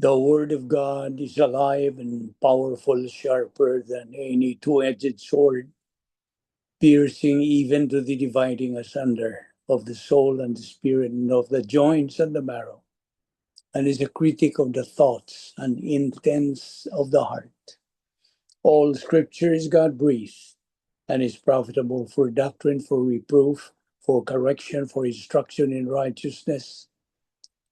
The word of God is alive and powerful, sharper than any two-edged sword, piercing even to the dividing asunder of the soul and the spirit and of the joints and the marrow, and is a critic of the thoughts and intents of the heart. All scripture is God-breathed and is profitable for doctrine, for reproof, for correction, for instruction in righteousness,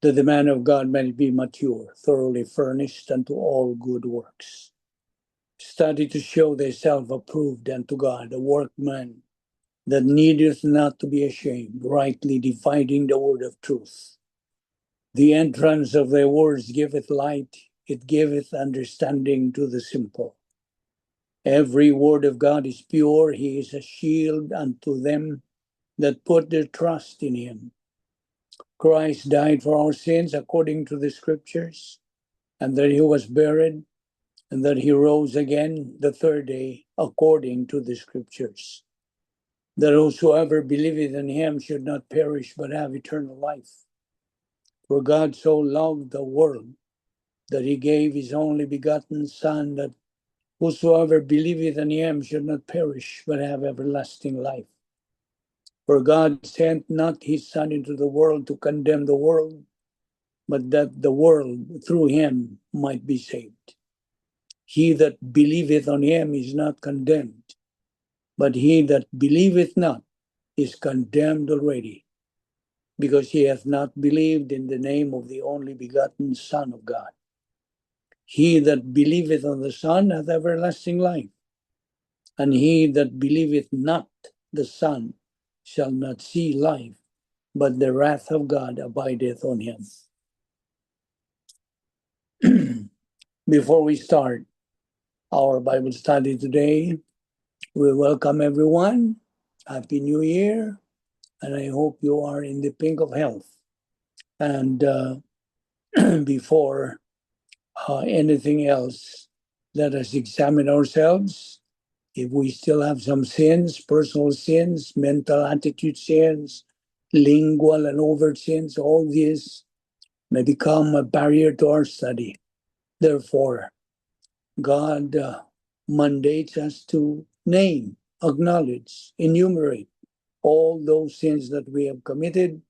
that the man of God may be mature, thoroughly furnished unto all good works. Study to show thyself approved unto God, a workman that needeth not to be ashamed, rightly dividing the word of truth. The entrance of thy words giveth light, it giveth understanding to the simple. Every word of God is pure, he is a shield unto them that put their trust in him. Christ died for our sins according to the scriptures, and that he was buried, and that he rose again the third day according to the scriptures. That whosoever believeth in him should not perish but have eternal life. For God so loved the world that he gave his only begotten Son, that whosoever believeth in him should not perish but have everlasting life. For God sent not his Son into the world to condemn the world, but that the world through him might be saved. He that believeth on him is not condemned, but he that believeth not is condemned already, because he hath not believed in the name of the only begotten Son of God. He that believeth on the Son hath everlasting life, and he that believeth not the Son shall not see life, but the wrath of God abideth on him. Before we start our Bible study today, we welcome everyone. Happy New Year, and I hope you are in the pink of health. And before anything else, let us examine ourselves. If we still have some sins, personal sins, mental attitude sins, lingual and overt sins, all these may become a barrier to our study. Therefore, God mandates us to name, acknowledge, enumerate all those sins that we have committed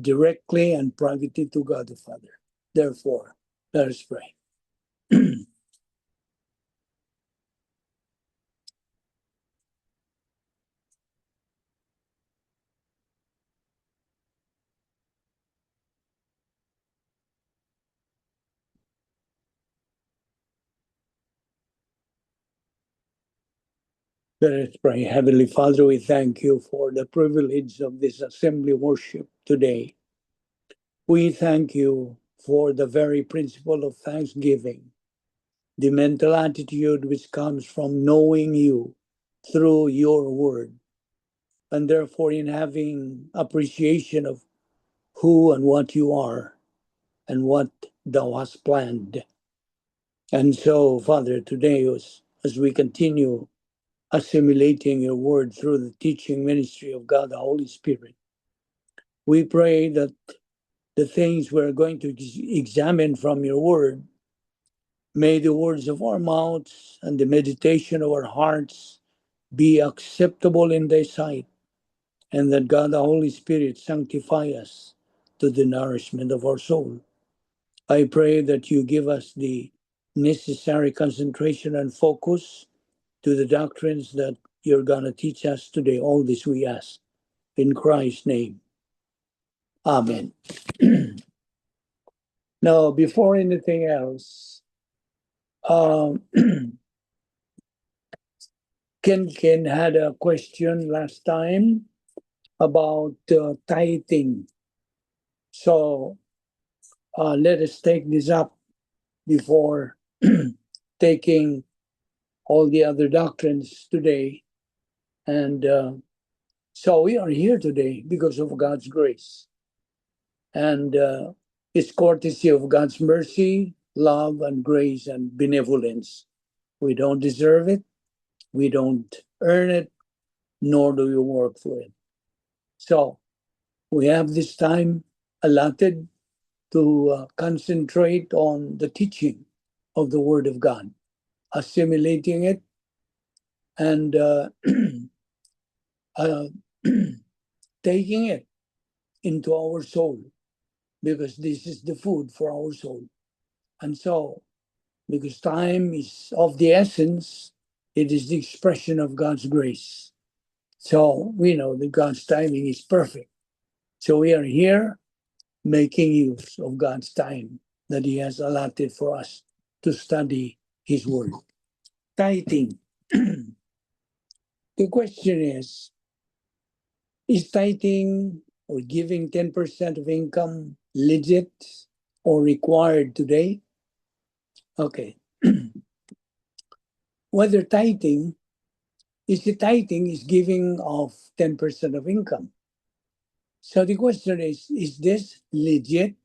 directly and privately to God the Father. Therefore, let us pray. Let us pray. Heavenly Father, we thank you for the privilege of this assembly worship today. We thank you for the very principle of thanksgiving, the mental attitude which comes from knowing you through your word, and therefore in having appreciation of who and what you are and what thou hast planned. And so, Father, today as we continue assimilating your word through the teaching ministry of God, the Holy Spirit, we pray that the things we're going to examine from your word, may the words of our mouths and the meditation of our hearts be acceptable in thy sight, and that God, the Holy Spirit, sanctify us to the nourishment of our soul. I pray that you give us the necessary concentration and focus to the doctrines that you're going to teach us today. All this we ask in Christ's name. Amen. Now, before anything else, Ken had a question last time about tithing. So let us take this up before taking all the other doctrines today. And so we are here today because of God's grace. And it's courtesy of God's mercy, love, and grace and benevolence. We don't deserve it. We don't earn it, nor do we work for it. So we have this time allotted to concentrate on the teaching of the Word of God, assimilating it, and taking it into our soul, because this is the food for our soul. And so, because time is of the essence, it is the expression of God's grace. So we know that God's timing is perfect. So we are here making use of God's time that He has allotted for us to study His Word. Tithing. The question is tithing or giving 10% of income legit or required today? Okay. Whether tithing is giving of 10% of income. So the question is this legit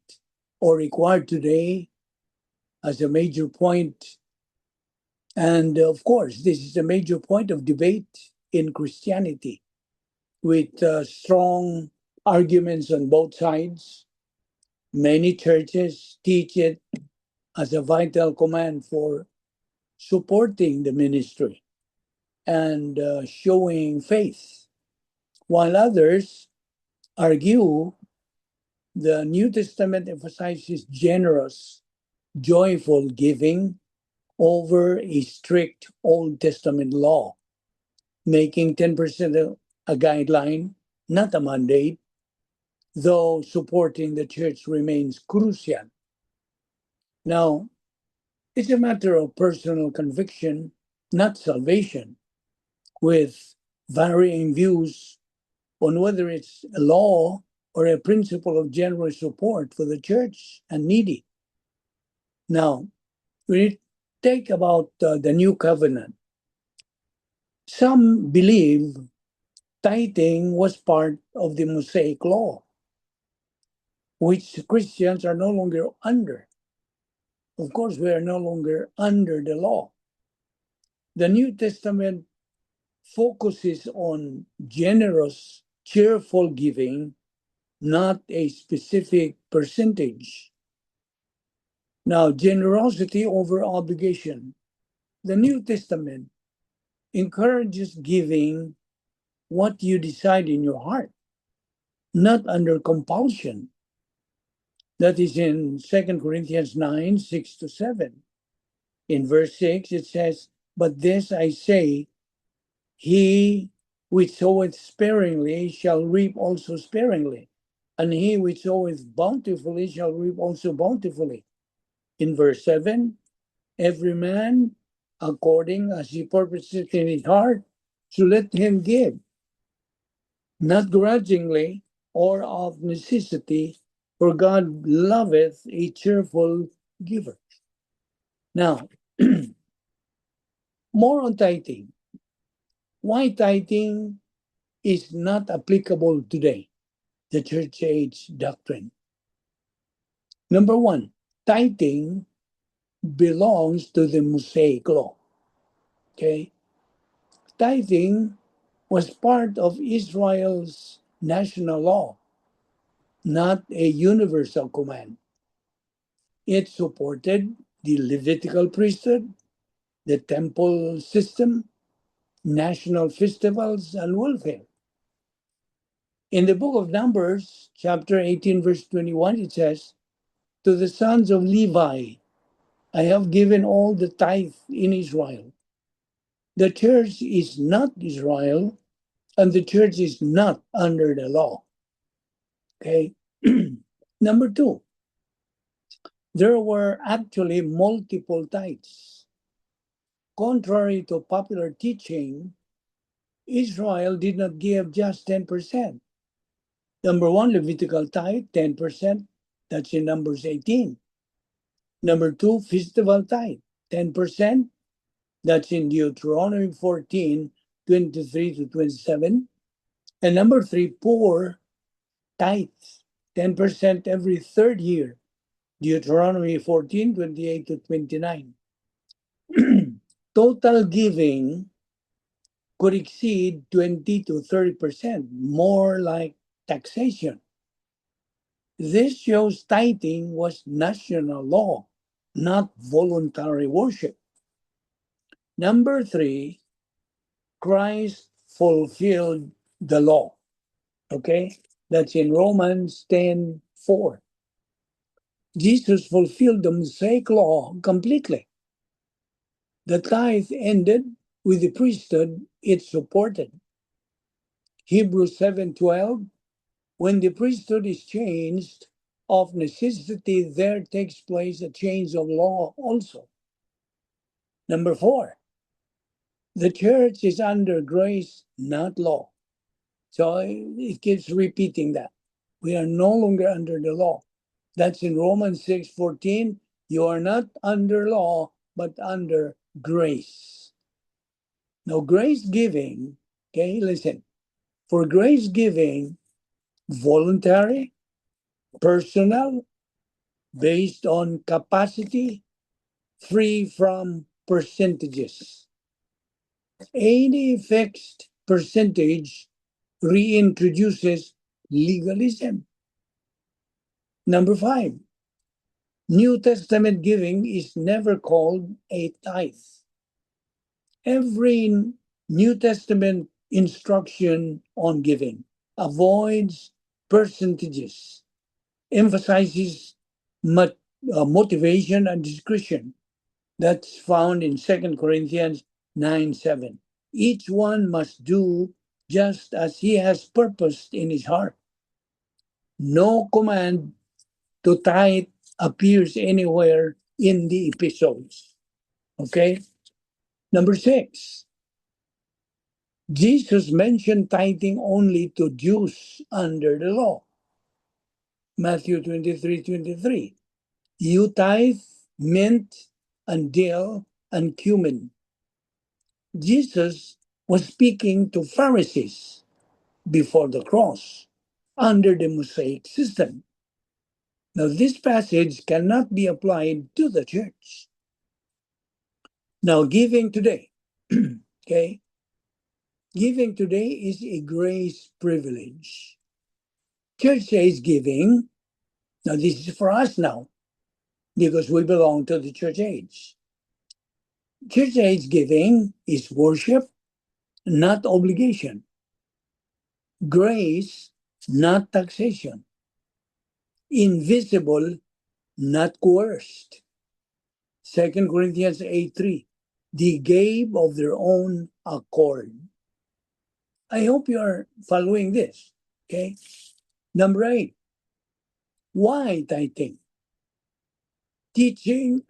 or required today as a major point? And of course, this is a major point of debate in Christianity, with strong arguments on both sides. Many churches teach it as a vital command for supporting the ministry and showing faith, while others argue the New Testament emphasizes generous, joyful giving over a strict Old Testament law, making 10% a guideline, not a mandate, though supporting the church remains crucial. Now, it's a matter of personal conviction, not salvation, with varying views on whether it's a law or a principle of generous support for the church and needy. Now, we take about the new covenant. Some believe tithing was part of the Mosaic law, which Christians are no longer under. Of course, we are no longer under the law. The New Testament focuses on generous, cheerful giving, not a specific percentage. Now, generosity over obligation. The New Testament encourages giving what you decide in your heart, not under compulsion. That is in 2 Corinthians 9, 6-7. In verse 6, it says, "But this I say, he which soweth sparingly shall reap also sparingly, and he which soweth bountifully shall reap also bountifully." In verse 7, "Every man according as he purposeth in his heart, so let him give, not grudgingly or of necessity, for God loveth a cheerful giver." Now, more on tithing. Why tithing is not applicable today, the church age doctrine. Number one, tithing belongs to the Mosaic law. Okay? Tithing was part of Israel's national law, not a universal command. It supported the Levitical priesthood, the temple system, national festivals, and welfare. In the book of Numbers, chapter 18, verse 21, it says, "To the sons of Levi, I have given all the tithe in Israel." The church is not Israel, and the church is not under the law. Okay? Number two, there were actually multiple tithes. Contrary to popular teaching, Israel did not give just 10%. Number one, Levitical tithe, 10%. That's in Numbers 18. Number two, festival tithe, 10%. That's in Deuteronomy 14, 23-27. And number three, poor tithe, 10% every third year. Deuteronomy 14, 28-29. Total giving could exceed 20 to 30%, more like taxation. This shows tithing was national law, not voluntary worship. Number three, Christ fulfilled the law. Okay? That's in Romans 10:4. Jesus fulfilled the Mosaic law completely. The tithe ended with the priesthood it supported. Hebrews 7:12, when the priesthood is changed, of necessity there takes place a change of law also. Number four, the church is under grace, not law. So it keeps repeating that. We are no longer under the law. That's in Romans 6:14. You are not under law, but under grace. Now, grace giving, okay, listen. For grace giving, voluntary, personal, based on capacity, free from percentages. Any fixed percentage reintroduces legalism. Number five, New Testament giving is never called a tithe. Every New Testament instruction on giving avoids percentages, emphasizes motivation and discretion. That's found in 2 Corinthians 9:7. Each one must do just as he has purposed in his heart. No command to tithe appears anywhere in the epistles. Okay? Number six, Jesus mentioned tithing only to Jews under the law. Matthew 23:23. You tithe mint and dill and cumin. Jesus was speaking to Pharisees before the cross under the Mosaic system. Now, this passage cannot be applied to the church. Now, giving today, okay, giving today is a grace privilege. Church says giving. Now, this is for us now because we belong to the church age. Church age giving is worship, not obligation. Grace, not taxation. Invisible, not coerced. 2 Corinthians 8:3. They gave of their own accord. I hope you are following this. Okay. Number 8. Why tithing? Teaching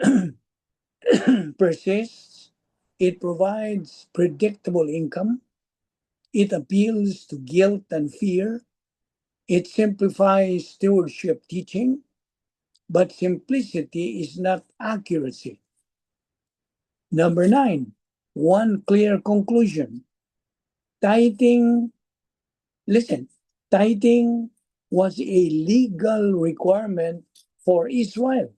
persists. It provides predictable income. It appeals to guilt and fear. It simplifies stewardship teaching. But simplicity is not accuracy. Number 9, one clear conclusion. Tithing, listen, tithing was a legal requirement for Israel.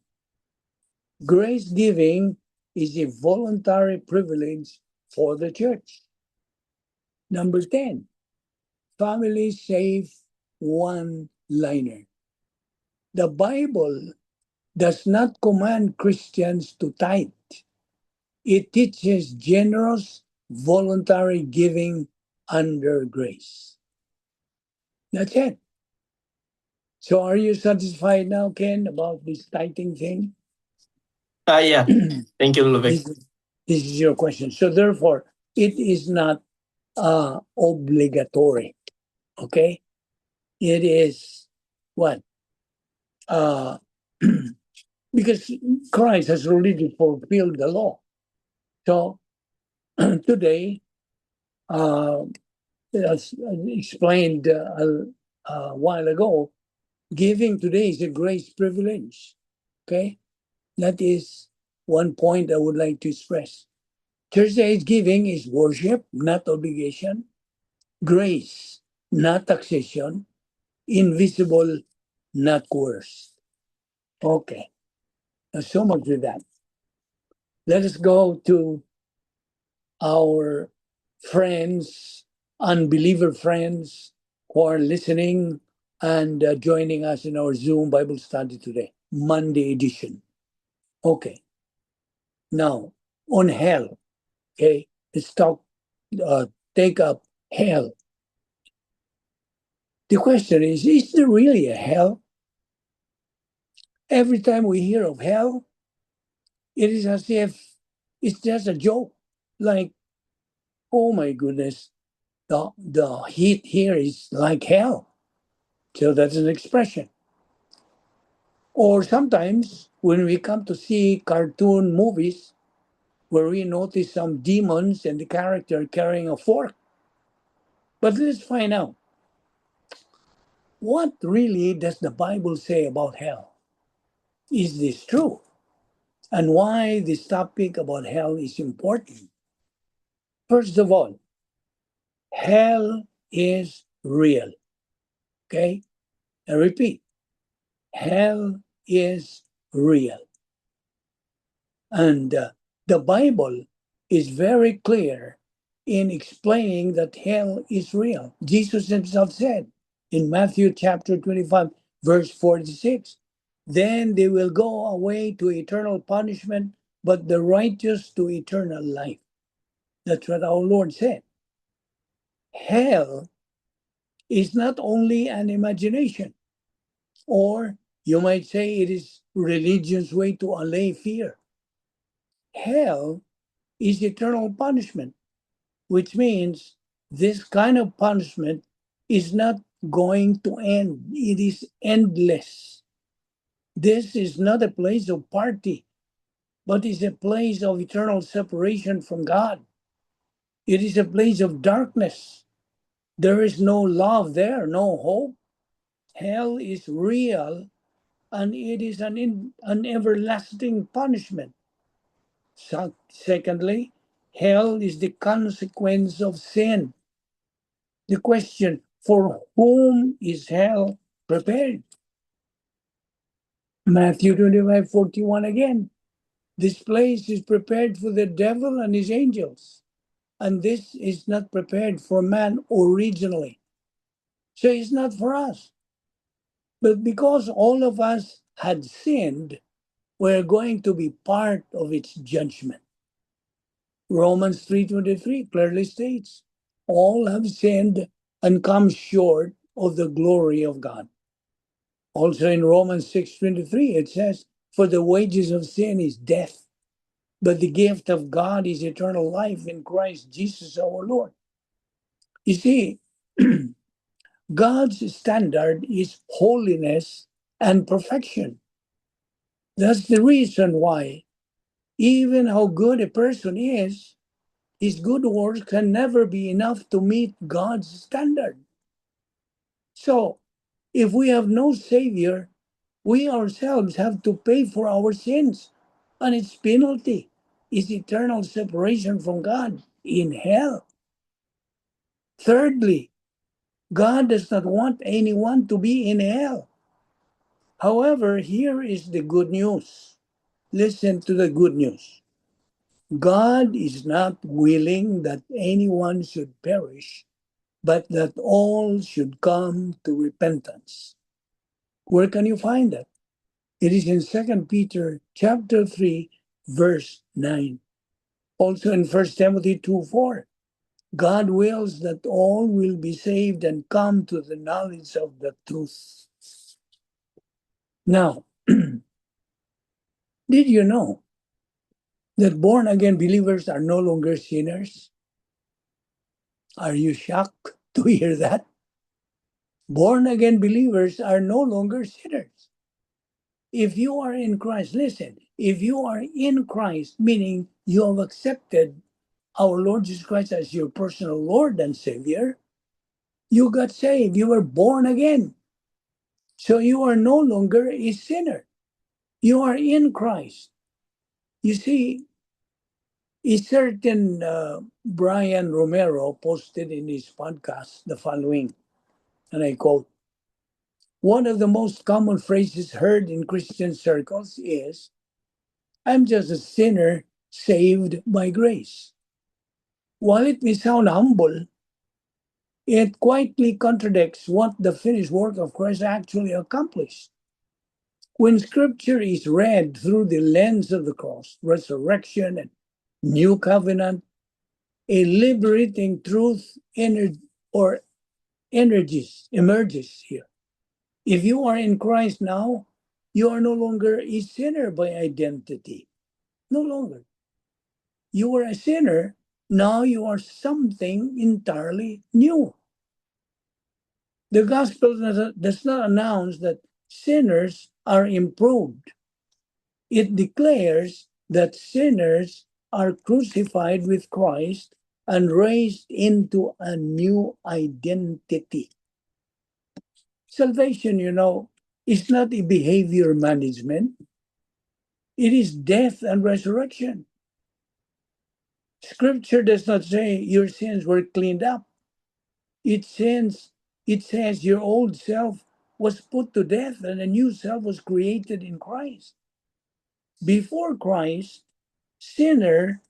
Grace giving is a voluntary privilege for the church. Number 10, family safe one-liner. The Bible does not command Christians to tithe. It teaches generous, voluntary giving under grace. That's it. So are you satisfied now, Ken, about this tithing thing? Yeah. Thank you, Luvic. This is your question. So therefore, it is not obligatory. Okay? It is what? Uh, because Christ has already fulfilled the law. So today, as explained a while ago, giving today is a grace privilege. Okay? That is one point I would like to express. Church age giving is worship, not obligation. Grace, not taxation. Invisible, not coerced. Okay. Now, so much with that. Let us go to our friends, unbeliever friends who are listening and joining us in our Zoom Bible study today, Monday edition. Okay. Now, on hell, okay, let's take up hell. The question is there really a hell? Every time we hear of hell, it is as if it's just a joke. Like, oh my goodness, the heat here is like hell. So that's an expression. Or sometimes when we come to see cartoon movies where we notice some demons and the character carrying a fork. But let's find out, what really does the Bible say about hell? Is this true? And why this topic about hell is important? First of all, hell is real. Okay? I repeat, hell is real. And the Bible is very clear in explaining that hell is real. Jesus himself said in Matthew chapter 25, verse 46, then they will go away to eternal punishment, but the righteous to eternal life. That's what our Lord said. Hell is not only an imagination, or you might say it is religion's way to allay fear. Hell is eternal punishment, which means this kind of punishment is not going to end. It is endless. This is not a place of party, but is a place of eternal separation from God. It is a place of darkness. There is no love there, no hope. Hell is real, and it is an everlasting punishment. Secondly, hell is the consequence of sin. The question, for whom is hell prepared? Matthew 25:41 again. This place is prepared for the devil and his angels, and this is not prepared for man originally. So it's not for us. But because all of us had sinned, we're going to be part of its judgment. Romans 3:23 clearly states, all have sinned and come short of the glory of God. Also in Romans 6:23 it says, for the wages of sin is death, but the gift of God is eternal life in Christ Jesus our Lord. You see, God's standard is holiness and perfection. That's the reason why, even how good a person is, his good works can never be enough to meet God's standard. So, if we have no Savior, we ourselves have to pay for our sins, and its penalty is eternal separation from God in hell. Thirdly, God does not want anyone to be in hell. However, here is the good news. Listen to the good news. God is not willing that anyone should perish, but that all should come to repentance. Where can you find that? It is in 2 Peter chapter 3, verse 9. Also in 1 Timothy 2:4. God wills that all will be saved and come to the knowledge of the truth. Now, did you know that born again believers are no longer sinners? Are you shocked to hear that? Born again believers are no longer sinners. If you are in Christ, listen, if you are in Christ, meaning you have accepted our Lord Jesus Christ as your personal Lord and Savior, you got saved. You were born again. So you are no longer a sinner. You are in Christ. You see, a certain Brian Romero posted in his podcast the following, and I quote, one of the most common phrases heard in Christian circles is, I'm just a sinner saved by grace. While it may sound humble, It quietly contradicts what the finished work of Christ actually accomplished. When scripture is read through the lens of the cross, resurrection, and new covenant, a liberating truth emerges here. If you are in Christ now, you are no longer a sinner by identity. No longer. You were a sinner, now you are something entirely new. The gospel does not announce that sinners are improved. It declares that sinners are crucified with Christ and raised into a new identity. Salvation, is not a behavior management. It is death and resurrection. Scripture does not say your sins were cleaned up. It says your old self was put to death and a new self was created in Christ. Before Christ, sinner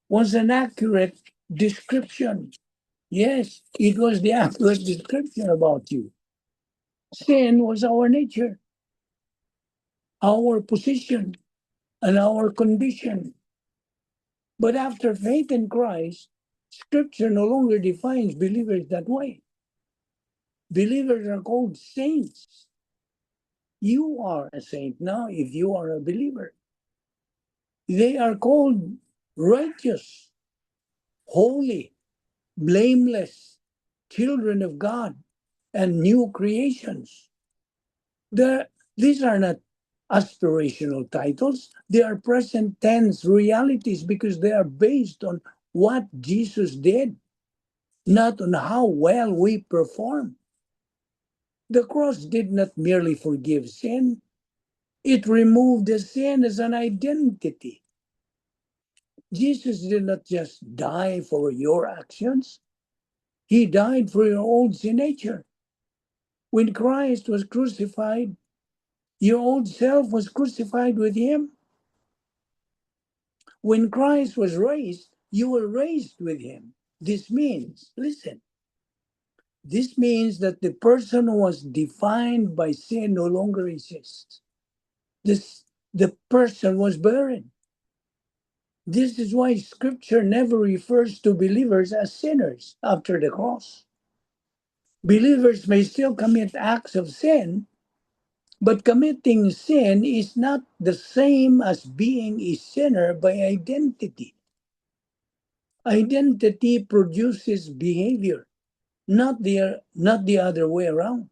was an accurate description. Yes, it was the accurate description about you. Sin was our nature, our position, and our condition. But after faith in Christ, Scripture no longer defines believers that way. Believers are called saints. You are a saint now if you are a believer. They are called righteous, holy, blameless, children of God, and new creations. These are not aspirational titles. They are present tense realities because they are based on what Jesus did, not on how well we perform. The cross did not merely forgive sin, it removed the sin as an identity. Jesus did not just die for your actions, he died for your old sin nature. When Christ was crucified, your old self was crucified with him. When Christ was raised, you were raised with him. This means that the person who was defined by sin no longer exists. The person was buried. This is why Scripture never refers to believers as sinners after the cross. Believers may still commit acts of sin, but committing sin is not the same as being a sinner by identity. Identity produces behavior, not the other way around.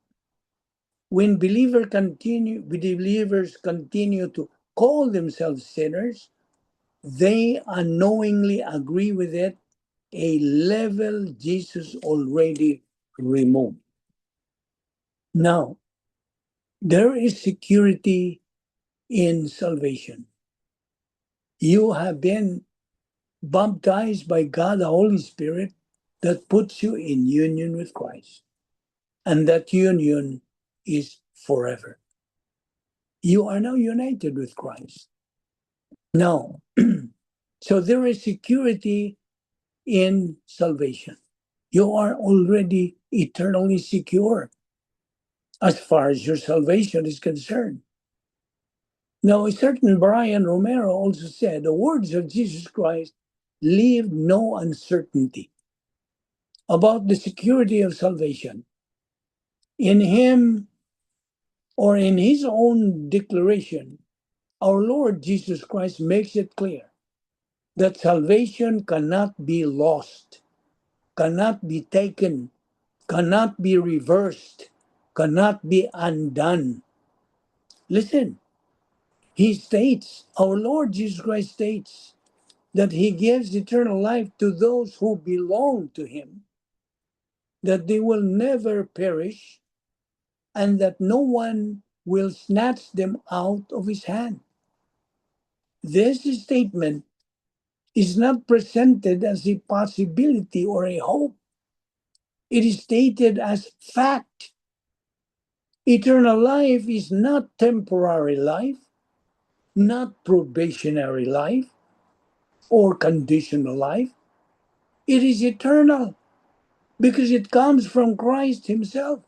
When believers continue to call themselves sinners, they unknowingly agree with it, a level Jesus already removed. Now, there is security in salvation. You have been baptized by God the Holy Spirit that puts you in union with Christ. And that union is forever. You are now united with Christ. Now, so there is security in salvation. You are already eternally secure as far as your salvation is concerned. Now, a certain Brian Romero also said, the words of Jesus Christ leave no uncertainty about the security of salvation. In him, or in his own declaration, our Lord Jesus Christ makes it clear that salvation cannot be lost, cannot be taken, cannot be reversed, cannot be undone. Listen, our Lord Jesus Christ states that he gives eternal life to those who belong to him, that they will never perish, and that no one will snatch them out of his hand. This statement is not presented as a possibility or a hope. It is stated as fact. Eternal life is not temporary life, not probationary life, or conditional life. It is eternal. because it comes from Christ himself.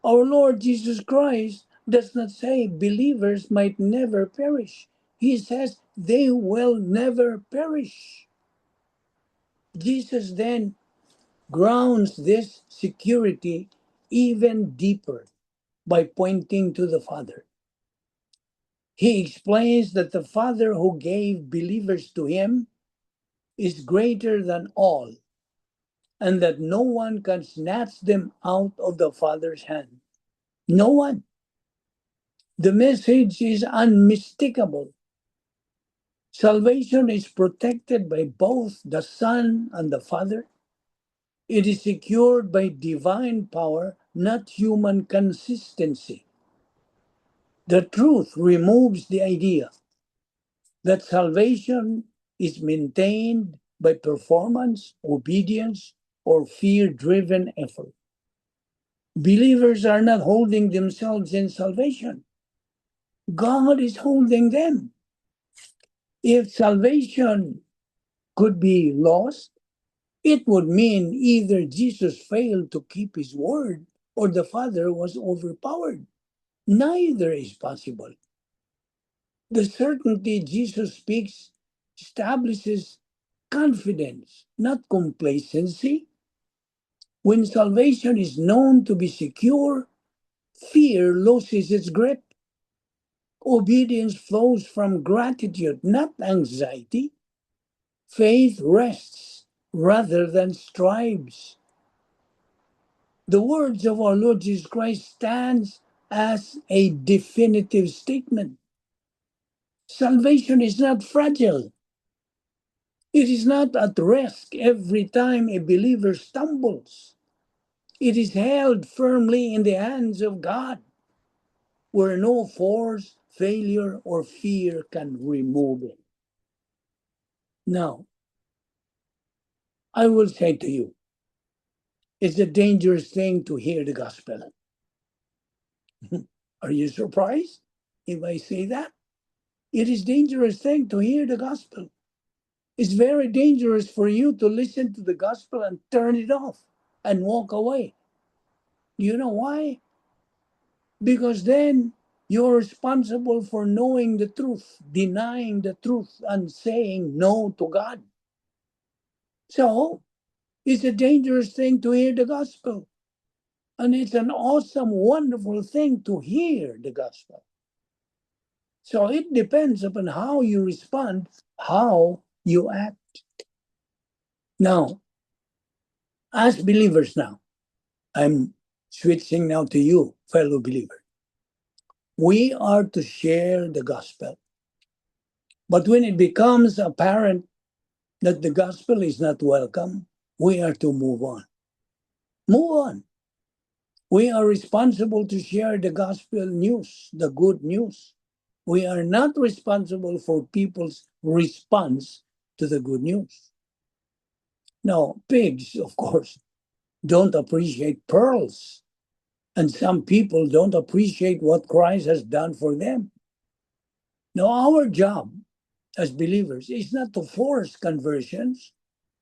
Our Lord Jesus Christ does not say believers might never perish. He says they will never perish. Jesus then grounds this security even deeper by pointing to the Father. He explains that the Father who gave believers to him is greater than all, and that no one can snatch them out of the Father's hand. No one. The message is unmistakable. Salvation is protected by both the Son and the Father. It is secured by divine power, not human consistency. The truth removes the idea that salvation is maintained by performance, obedience, or fear-driven effort. Believers are not holding themselves in salvation. God is holding them. If salvation could be lost, it would mean either Jesus failed to keep his word or the Father was overpowered. Neither is possible. The certainty Jesus speaks establishes confidence, not complacency. When salvation is known to be secure, fear loses its grip. Obedience flows from gratitude, not anxiety. Faith rests rather than strives. The words of our Lord Jesus Christ stands as a definitive statement. Salvation is not fragile. It is not at risk every time a believer stumbles. It is held firmly in the hands of God, where no force, failure, or fear can remove it. Now, I will say to you, it's a dangerous thing to hear the gospel. Are you surprised if I say that? It is a dangerous thing to hear the gospel. It's very dangerous for you to listen to the gospel and turn it off and walk away. You know why? Because then you're responsible for knowing the truth, denying the truth, and saying no to God. So it's a dangerous thing to hear the gospel. And it's an awesome, wonderful thing to hear the gospel. So it depends upon how you respond, how you act. Now, as believers now, I'm switching now to you, fellow believer. We are to share the gospel. But when it becomes apparent that the gospel is not welcome, we are to move on. Move on. We are responsible to share the gospel news, the good news. We are not responsible for people's response to the good news. Now, pigs, of course, don't appreciate pearls. And some people don't appreciate what Christ has done for them. Now, our job as believers is not to force conversions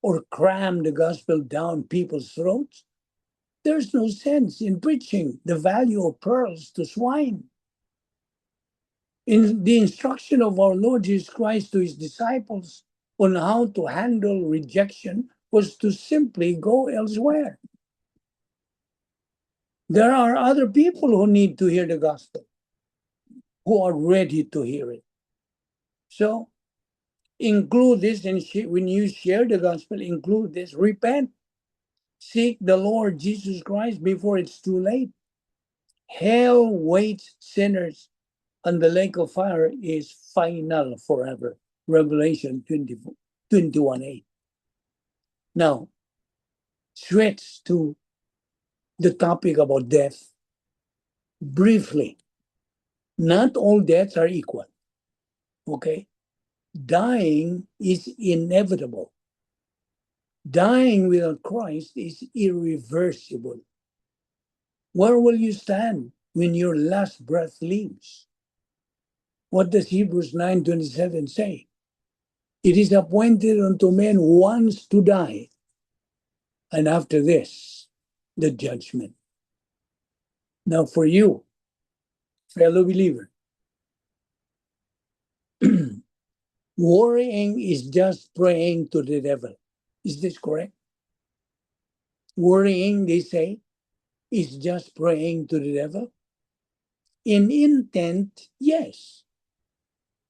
or cram the gospel down people's throats. There's no sense in preaching the value of pearls to swine. In the instruction of our Lord Jesus Christ to his disciples on how to handle rejection was to simply go elsewhere. There are other people who need to hear the gospel, who are ready to hear it. So include this, and when you share the gospel, include this: repent, seek the Lord Jesus Christ before it's too late. Hell waits sinners, and the lake of fire is final forever. Revelation 21:8. Now, switch to the topic about death. Briefly, not all deaths are equal. Okay? Dying is inevitable. Dying without Christ is irreversible. Where will you stand when your last breath leaves? What does Hebrews 9:27 say? It is appointed unto men once to die, And after this, the judgment. Now for you, fellow believer, worrying is just praying to the devil. Is this correct? Worrying, they say, is just praying to the devil. In intent, yes.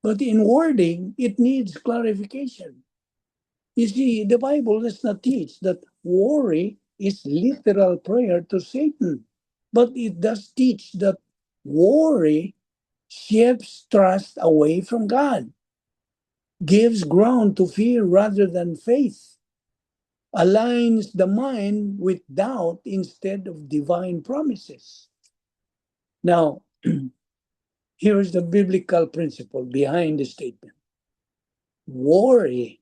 But in wording, it needs clarification. You see, the Bible does not teach that worry is literal prayer to Satan. But it does teach that worry shifts trust away from God, gives ground to fear rather than faith, aligns the mind with doubt instead of divine promises. Now, here's the biblical principle behind the statement. Worry,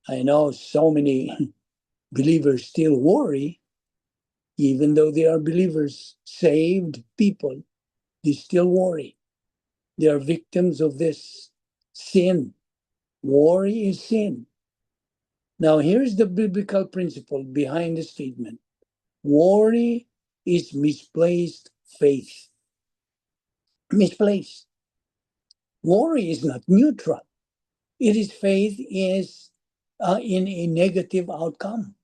I know so many believers still worry, even though they are believers, saved people, they still worry. They are victims of this sin. Worry is sin. Now, here's the biblical principle behind the statement. Worry is misplaced faith. Misplaced. Worry is not neutral. It is faith is in a negative outcome.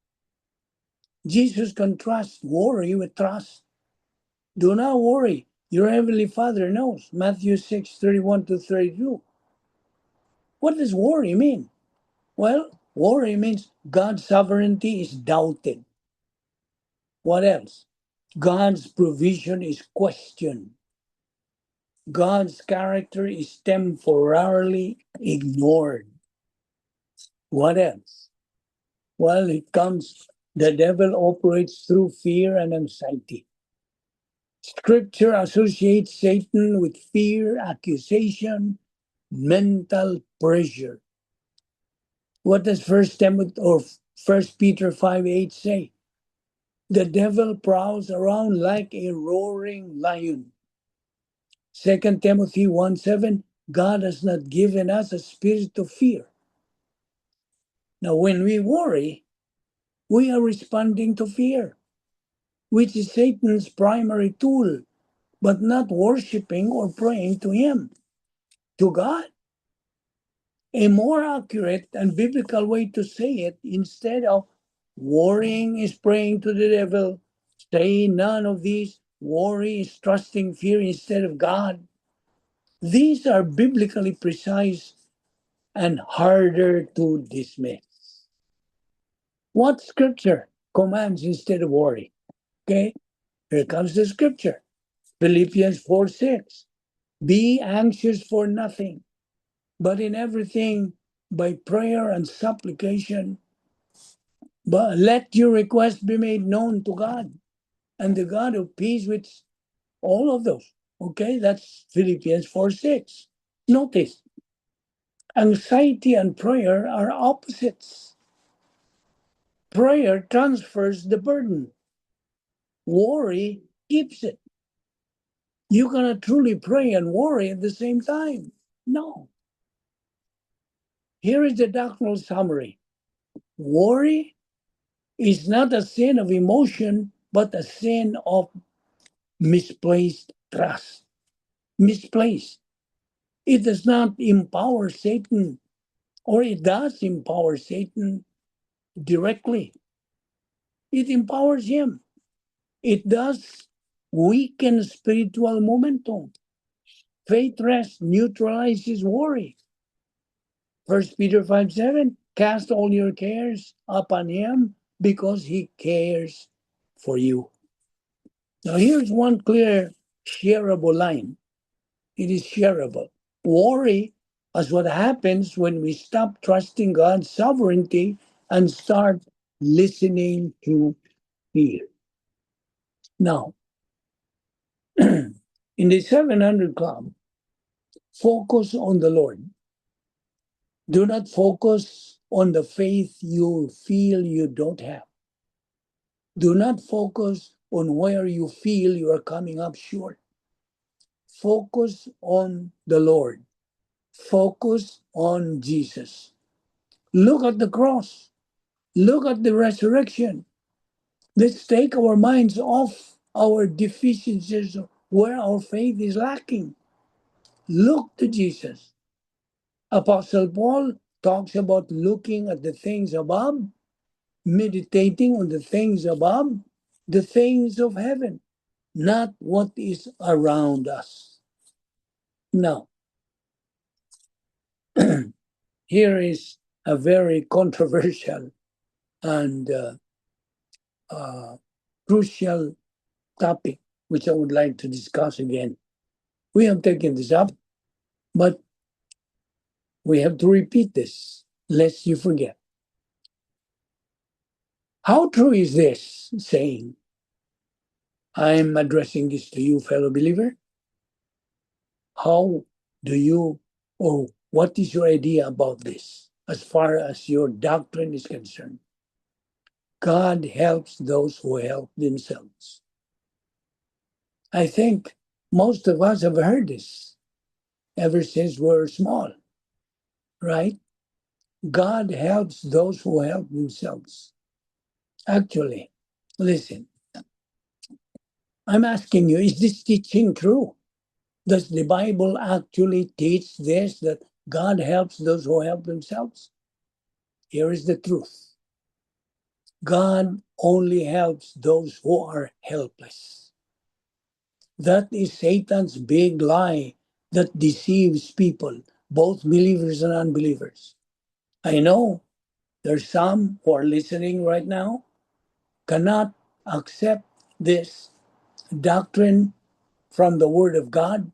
Jesus contrasts worry with trust. Do not worry. Your heavenly Father knows. Matthew 6:31-32. What does worry mean? Well, worry means God's sovereignty is doubted. What else? God's provision is questioned. God's character is temporarily ignored. What else? Well, the devil operates through fear and anxiety. Scripture associates Satan with fear, accusation, mental pressure. What does First Peter 5:8 say? The devil prowls around like a roaring lion. 2 Timothy 1:7, God has not given us a spirit of fear. Now, when we worry, we are responding to fear, which is Satan's primary tool, but not worshiping or praying to him, to God. A more accurate and biblical way to say it, instead of worrying is praying to the devil, say none of these. Worry is trusting fear instead of God. These are biblically precise and harder to dismiss. What scripture commands instead of worry? Okay, here comes the scripture. Philippians 4:6. Be anxious for nothing, but in everything by prayer and supplication. But let your request be made known to God, and the God of peace with all of those. Okay, that's Philippians 4:6. Notice, anxiety and prayer are opposites. Prayer transfers the burden. Worry keeps it. You cannot truly pray and worry at the same time. No. Here is the doctrinal summary. Worry is not a sin of emotion, but a sin of misplaced trust. Misplaced. It does not empower Satan, or it does empower Satan directly. It empowers him. It does weaken spiritual momentum. Faith rest neutralizes worry. 1 Peter 5:7, cast all your cares upon him because he cares for you. Now here's one clear shareable line. It is shareable. Worry is what happens when we stop trusting God's sovereignty and start listening to fear. Now, in the 700 Club, focus on the Lord. Do not focus on the faith you feel you don't have. Do not focus on where you feel you are coming up short. Focus on the Lord. Focus on Jesus. Look at the cross. Look at the resurrection. Let's take our minds off our deficiencies where our faith is lacking. Look to Jesus. Apostle Paul talks about looking at the things above, meditating on the things above, the things of heaven, not what is around us. Now, here is a very controversial and crucial topic which I would like to discuss again. We have taken this up, but we have to repeat this lest you forget. How true is this saying? I'm addressing this to you, fellow believer. How do you, or what is your idea about this as far as your doctrine is concerned? God helps those who help themselves. I think most of us have heard this ever since we were small, right? God helps those who help themselves. Actually, listen, I'm asking you, is this teaching true? Does the Bible actually teach this, that God helps those who help themselves? Here is the truth. God only helps those who are helpless. That is Satan's big lie that deceives people, both believers and unbelievers. I know there's some who are listening right now cannot accept this doctrine from the Word of God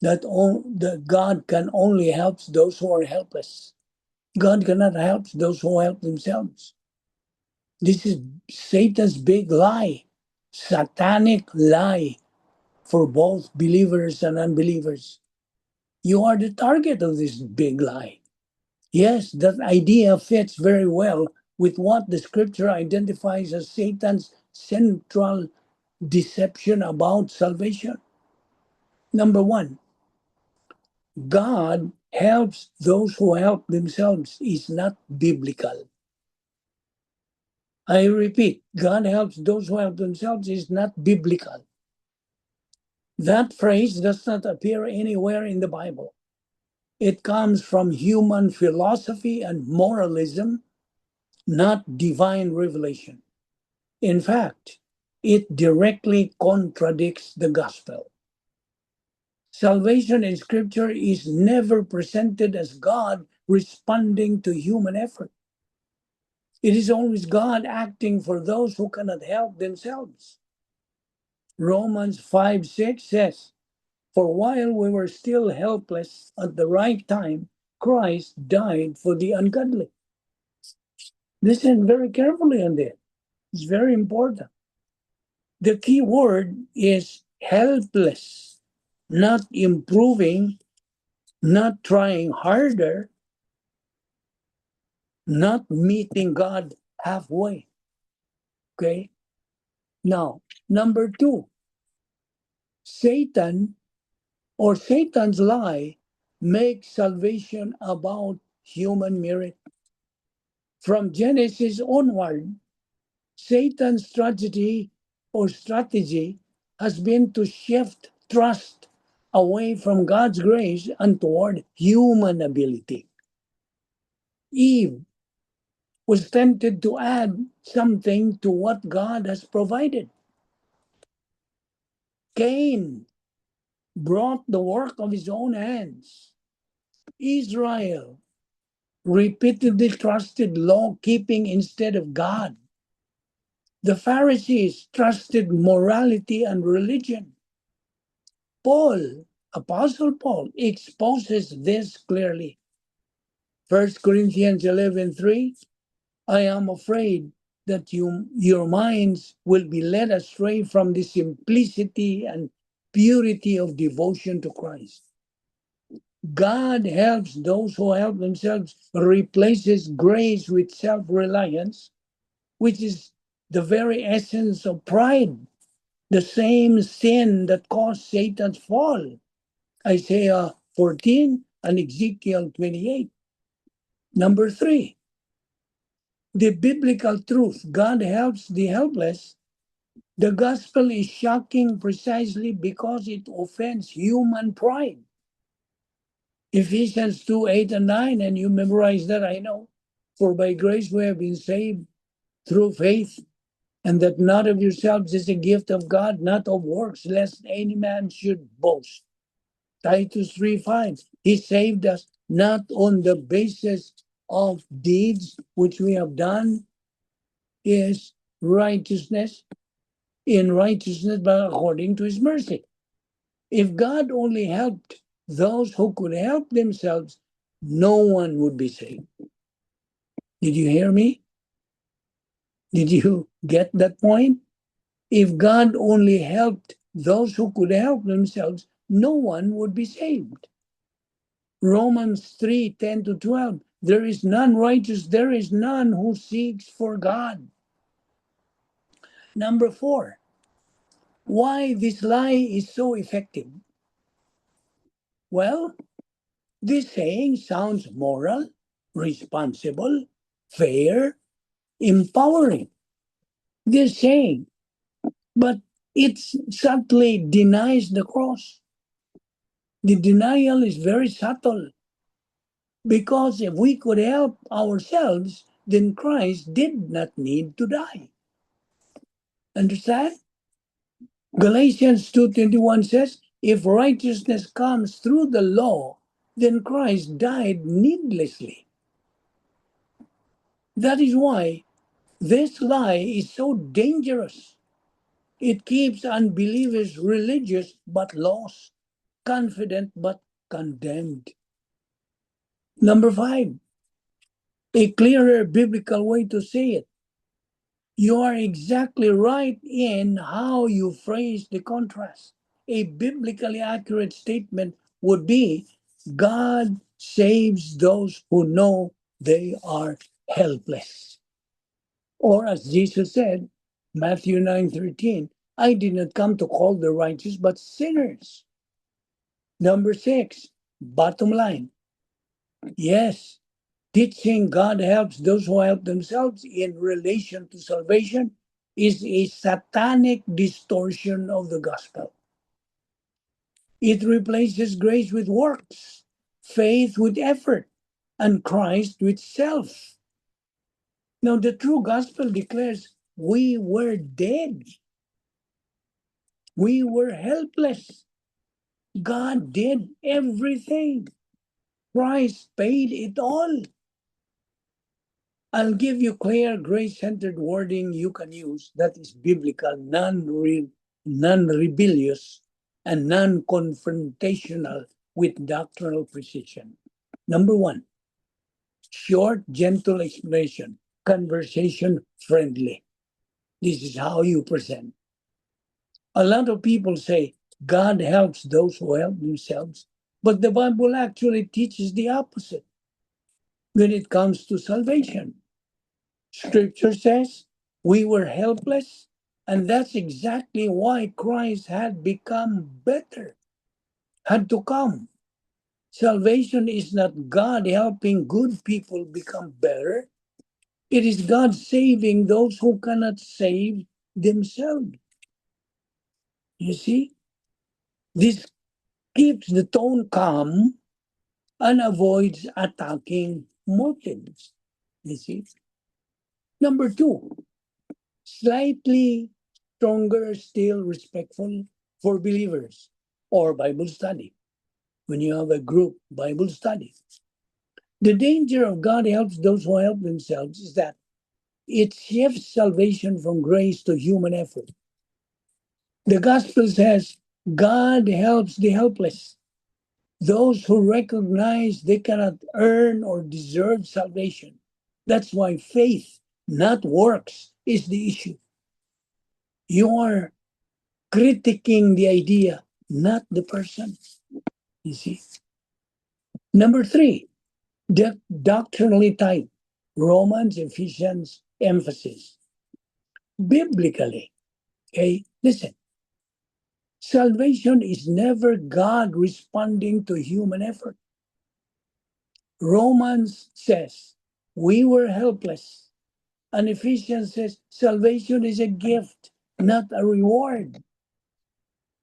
that God can only help those who are helpless. God cannot help those who help themselves. This is Satan's big lie, satanic lie for both believers and unbelievers. You are the target of this big lie. Yes, that idea fits very well with what the scripture identifies as Satan's central deception about salvation. Number one, God helps those who help themselves is not biblical. I repeat, God helps those who help themselves is not biblical. That phrase does not appear anywhere in the Bible. It comes from human philosophy and moralism, not divine revelation. In fact, it directly contradicts the gospel. Salvation in Scripture is never presented as God responding to human effort. It is always God acting for those who cannot help themselves. Romans 5:6 says, "For while we were still helpless at the right time, Christ died for the ungodly." Listen very carefully on this. It's very important. The key word is helpless, not improving, not trying harder, not meeting God halfway. Okay? Now, number two, Satan or Satan's lie makes salvation about human merit. From Genesis onward, Satan's strategy has been to shift trust away from God's grace and toward human ability. Eve was tempted to add something to what God has provided. Cain brought the work of his own hands. Israel repeatedly trusted law keeping instead of God. The Pharisees trusted morality and religion. Apostle Paul, exposes this clearly. 1 Corinthians 11:3, I am afraid that your minds will be led astray from the simplicity and purity of devotion to Christ. God helps those who help themselves, replaces grace with self-reliance, which is the very essence of pride, the same sin that caused Satan's fall. Isaiah 14 and Ezekiel 28. Number three, the biblical truth, God helps the helpless, the gospel is shocking precisely because it offends human pride. Ephesians 2, 8 and 9, and you memorize that, I know. For by grace we have been saved through faith, and that not of yourselves is a gift of God, not of works, lest any man should boast. Titus 3:5. He saved us not on the basis of deeds which we have done, is righteousness, in righteousness, but according to his mercy. If God only helped those who could help themselves, no one would be saved. Did you hear me? Did you get that point? If God only helped those who could help themselves, no one would be saved. Romans 3, 10 to 12. There is none righteous, there is none who seeks for God. Number 4, why this lie is so effective? Well, this saying sounds moral, responsible, fair, empowering. This saying, but it subtly denies the cross. The denial is very subtle because if we could help ourselves, then Christ did not need to die. Understand? Galatians 2:21 says, if righteousness comes through the law, then Christ died needlessly. That is why this lie is so dangerous. It keeps unbelievers religious but lost, confident but condemned. Number 5, a clearer biblical way to say it. You are exactly right in how you phrase the contrast. A biblically accurate statement would be God saves those who know they are helpless. Or as Jesus said, Matthew 9:13, I did not come to call the righteous but sinners. Number 6, bottom line. Yes, teaching God helps those who help themselves in relation to salvation is a satanic distortion of the gospel. It replaces grace with works, faith with effort, and Christ with self. Now, the true gospel declares we were dead. We were helpless. God did everything. Christ paid it all. I'll give you clear, grace-centered wording you can use that is biblical, non-rebellious, and non-confrontational with doctrinal precision. Number 1, short, gentle explanation, conversation friendly. This is how you present. A lot of people say God helps those who help themselves, but the Bible actually teaches the opposite when it comes to salvation. Scripture says we were helpless, and that's exactly why Christ had become better, had to come. Salvation is not God helping good people become better. It is God saving those who cannot save themselves. You see, this keeps the tone calm and avoids attacking motives. You see. Number 2, slightly stronger, still respectful for believers or Bible study. When you have a group Bible study, the danger of God helps those who help themselves is that it shifts salvation from grace to human effort. The gospel says God helps the helpless, those who recognize they cannot earn or deserve salvation. That's why faith, not works, is the issue. You are critiquing the idea, not the person. You see. Number 3, the doctrinally type, Romans, Ephesians, emphasis. Biblically, okay, listen. Salvation is never God responding to human effort. Romans says, we were helpless. And Ephesians says salvation is a gift, not a reward.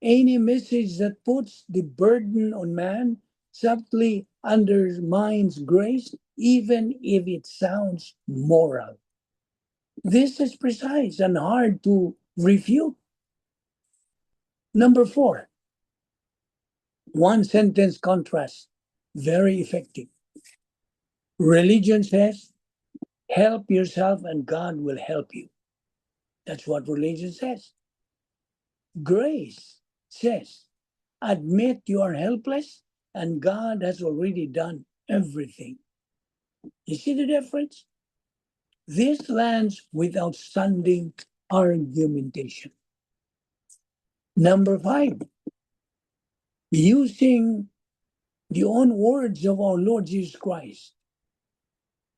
Any message that puts the burden on man subtly undermines grace, even if it sounds moral. This is precise and hard to refute. Number 4, one sentence contrast, very effective. Religion says, help yourself and God will help you. That's what religion says. Grace says, admit you are helpless and God has already done everything. You see the difference? This lands with outstanding argumentation. Number 5, using the own words of our Lord Jesus Christ,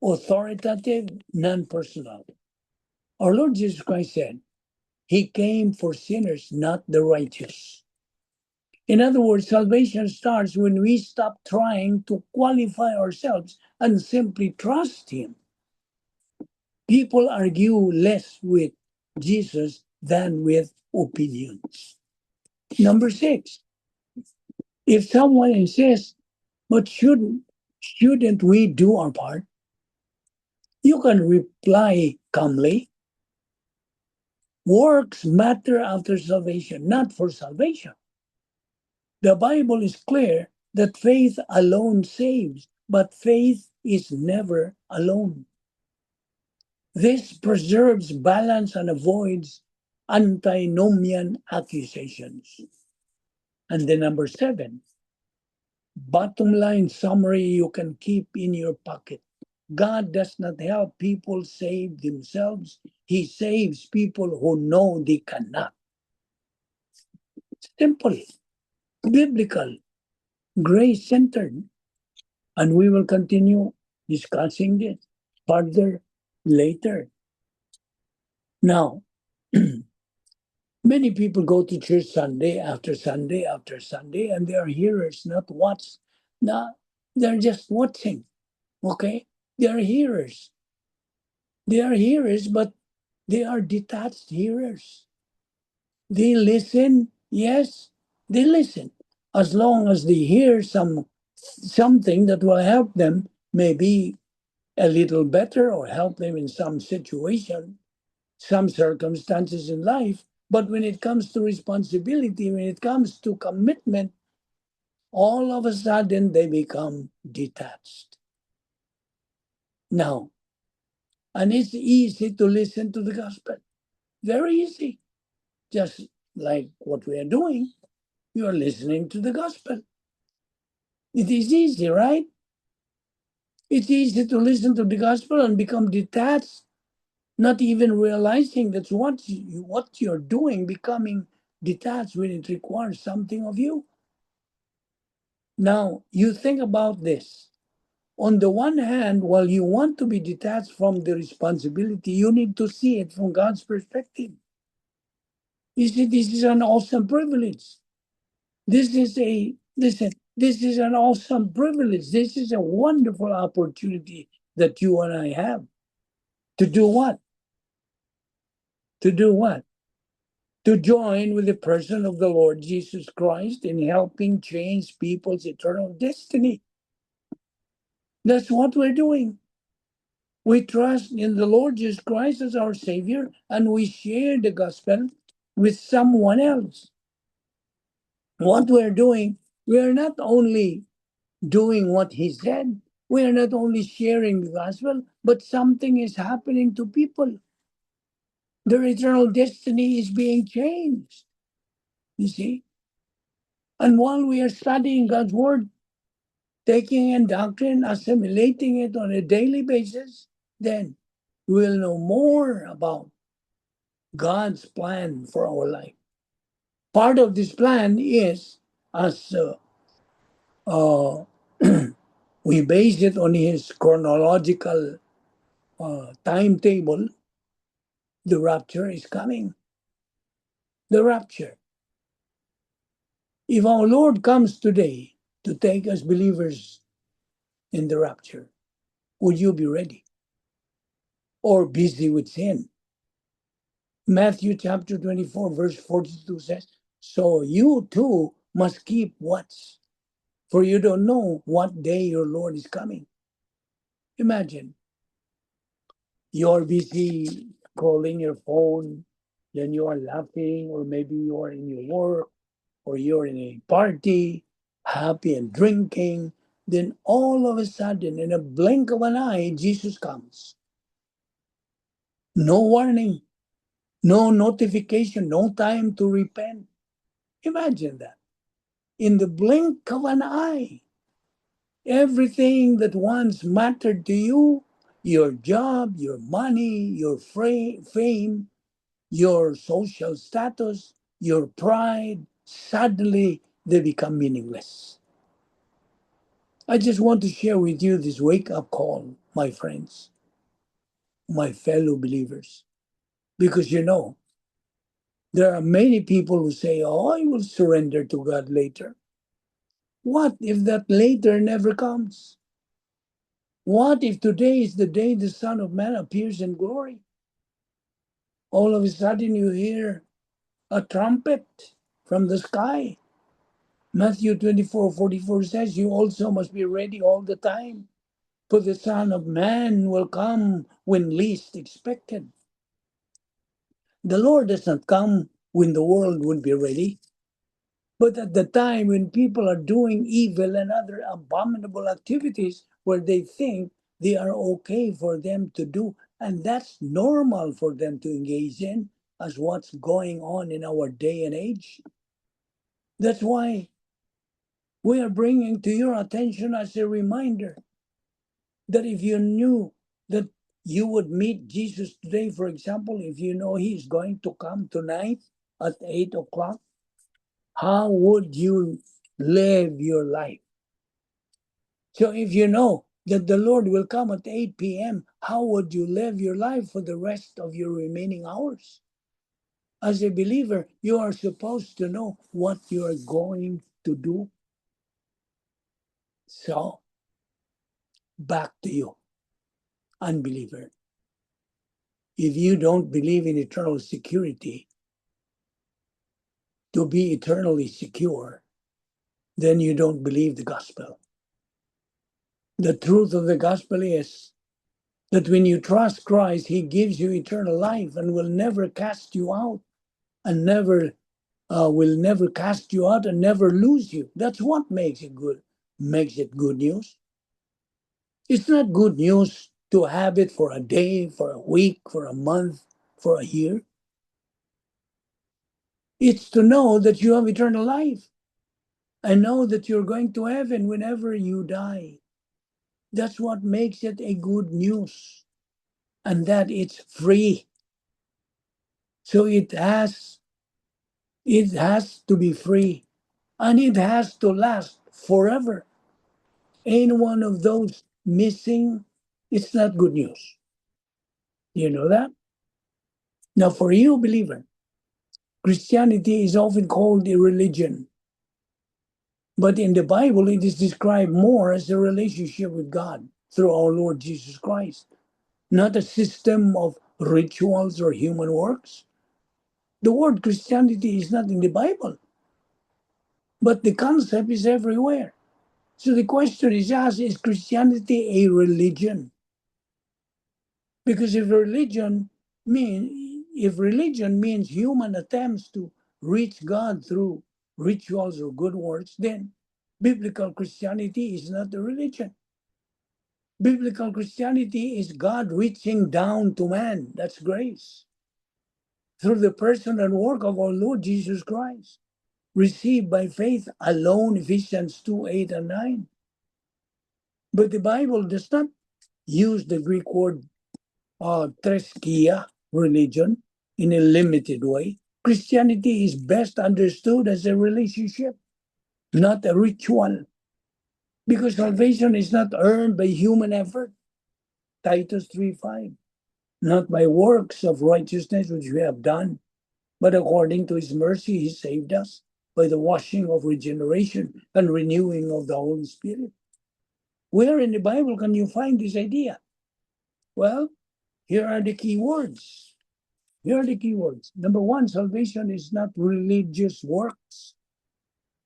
authoritative, non-personal. Our Lord Jesus Christ said, He came for sinners, not the righteous. In other words, salvation starts when we stop trying to qualify ourselves and simply trust Him. People argue less with Jesus than with opinions. Number 6, if someone insists, but shouldn't we do our part? You can reply calmly, works matter after salvation, not for salvation. The Bible is clear that faith alone saves, but faith is never alone. This preserves balance and avoids antinomian accusations. And then number 7, bottom line summary you can keep in your pocket. God does not help people save themselves. He saves people who know they cannot. Simple, biblical, grace-centered. And we will continue discussing this further later. Now, many people go to church Sunday after Sunday after Sunday, and they are hearers, not watch. Now, they're just watching, okay? They are hearers. They are hearers, but they are detached hearers. They listen, yes, they listen. As long as they hear something that will help them, maybe a little better or help them in some situation, some circumstances in life. But when it comes to responsibility, when it comes to commitment, all of a sudden they become detached. Now, and it's easy to listen to the gospel. Very easy. Just like what we are doing, you are listening to the gospel. It is easy, right? It's easy to listen to the gospel and become detached, not even realizing that's what you're doing, becoming detached when it requires something of you. Now, you think about this. On the one hand, while you want to be detached from the responsibility, you need to see it from God's perspective. You see, this is an awesome privilege. This is an awesome privilege. This is a wonderful opportunity that you and I have. To do what? To do what? To join with the person of the Lord Jesus Christ in helping change people's eternal destiny. That's what we're doing. We trust in the Lord Jesus Christ as our Savior, and we share the gospel with someone else. What we're doing, we are not only doing what He said, we are not only sharing the gospel, but something is happening to people. Their eternal destiny is being changed. You see? And while we are studying God's Word, taking in doctrine, assimilating it on a daily basis, then we'll know more about God's plan for our life. Part of this plan is, as we base it on His chronological timetable, the rapture is coming. The rapture. If our Lord comes today to take us believers in the rapture, would you be ready? or busy with sin. Matthew chapter 24, verse 42 says, so you too must keep watch, for you don't know what day your Lord is coming. Imagine, you're busy calling your phone, then you are laughing, or maybe you are in your work, or you're in a party, happy and drinking. Then all of a sudden, in a blink of an eye, Jesus comes. No warning, no notification, no time to repent. Imagine that. In the blink of an eye, everything that once mattered to you, your job, your money, your fame, your social status, your pride, suddenly they become meaningless. I just want to share with you this wake-up call, my friends, my fellow believers, because there are many people who say, oh, I will surrender to God later. What if that later never comes? What if today is the day the Son of Man appears in glory? All of a sudden you hear a trumpet from the sky. Matthew 24:44 says, you also must be ready all the time, for the Son of Man will come when least expected. The Lord does not come when the world will be ready, but at the time when people are doing evil and other abominable activities where they think they are okay for them to do, and that's normal for them to engage in, as what's going on in our day and age. That's why we are bringing to your attention as a reminder that if you knew that you would meet Jesus today, for example, if you know he's going to come tonight at 8 o'clock, how would you live your life? So if you know that the Lord will come at 8 p.m., how would you live your life for the rest of your remaining hours? As a believer, you are supposed to know what you are going to do. So, back to you, unbeliever. If you don't believe in eternal security, to be eternally secure, then you don't believe the gospel. The truth of the gospel is that when you trust Christ, he gives you eternal life and will never cast you out and will never cast you out and never lose you. That's what makes it good news. It's not good news to have it for a day, for a week, for a month, for a year. It's to know that you have eternal life and know that you're going to heaven whenever you die. That's what makes it a good news, and that it's free. So it has to be free, and it has to last forever. Any one of those missing, it's not good news. You know that? Now, for you, believer, Christianity is often called a religion, but in the Bible, it is described more as a relationship with God through our Lord Jesus Christ, not a system of rituals or human works. The word Christianity is not in the Bible, but the concept is everywhere. So the question is asked, is Christianity a religion? Because if religion means human attempts to reach God through rituals or good works, then biblical Christianity is not a religion. Biblical Christianity is God reaching down to man. That's grace. Through the person and work of our Lord Jesus Christ, received by faith alone, Ephesians 2:8 and 9. But the Bible does not use the Greek word treskia, religion, in a limited way. Christianity is best understood as a relationship, not a ritual. Because salvation is not earned by human effort. Titus 3:5. Not by works of righteousness which we have done, but according to his mercy he saved us by the washing of regeneration and renewing of the Holy Spirit. Where in the Bible can you find this idea? Well, Here are the key words. Number one, salvation is not religious works.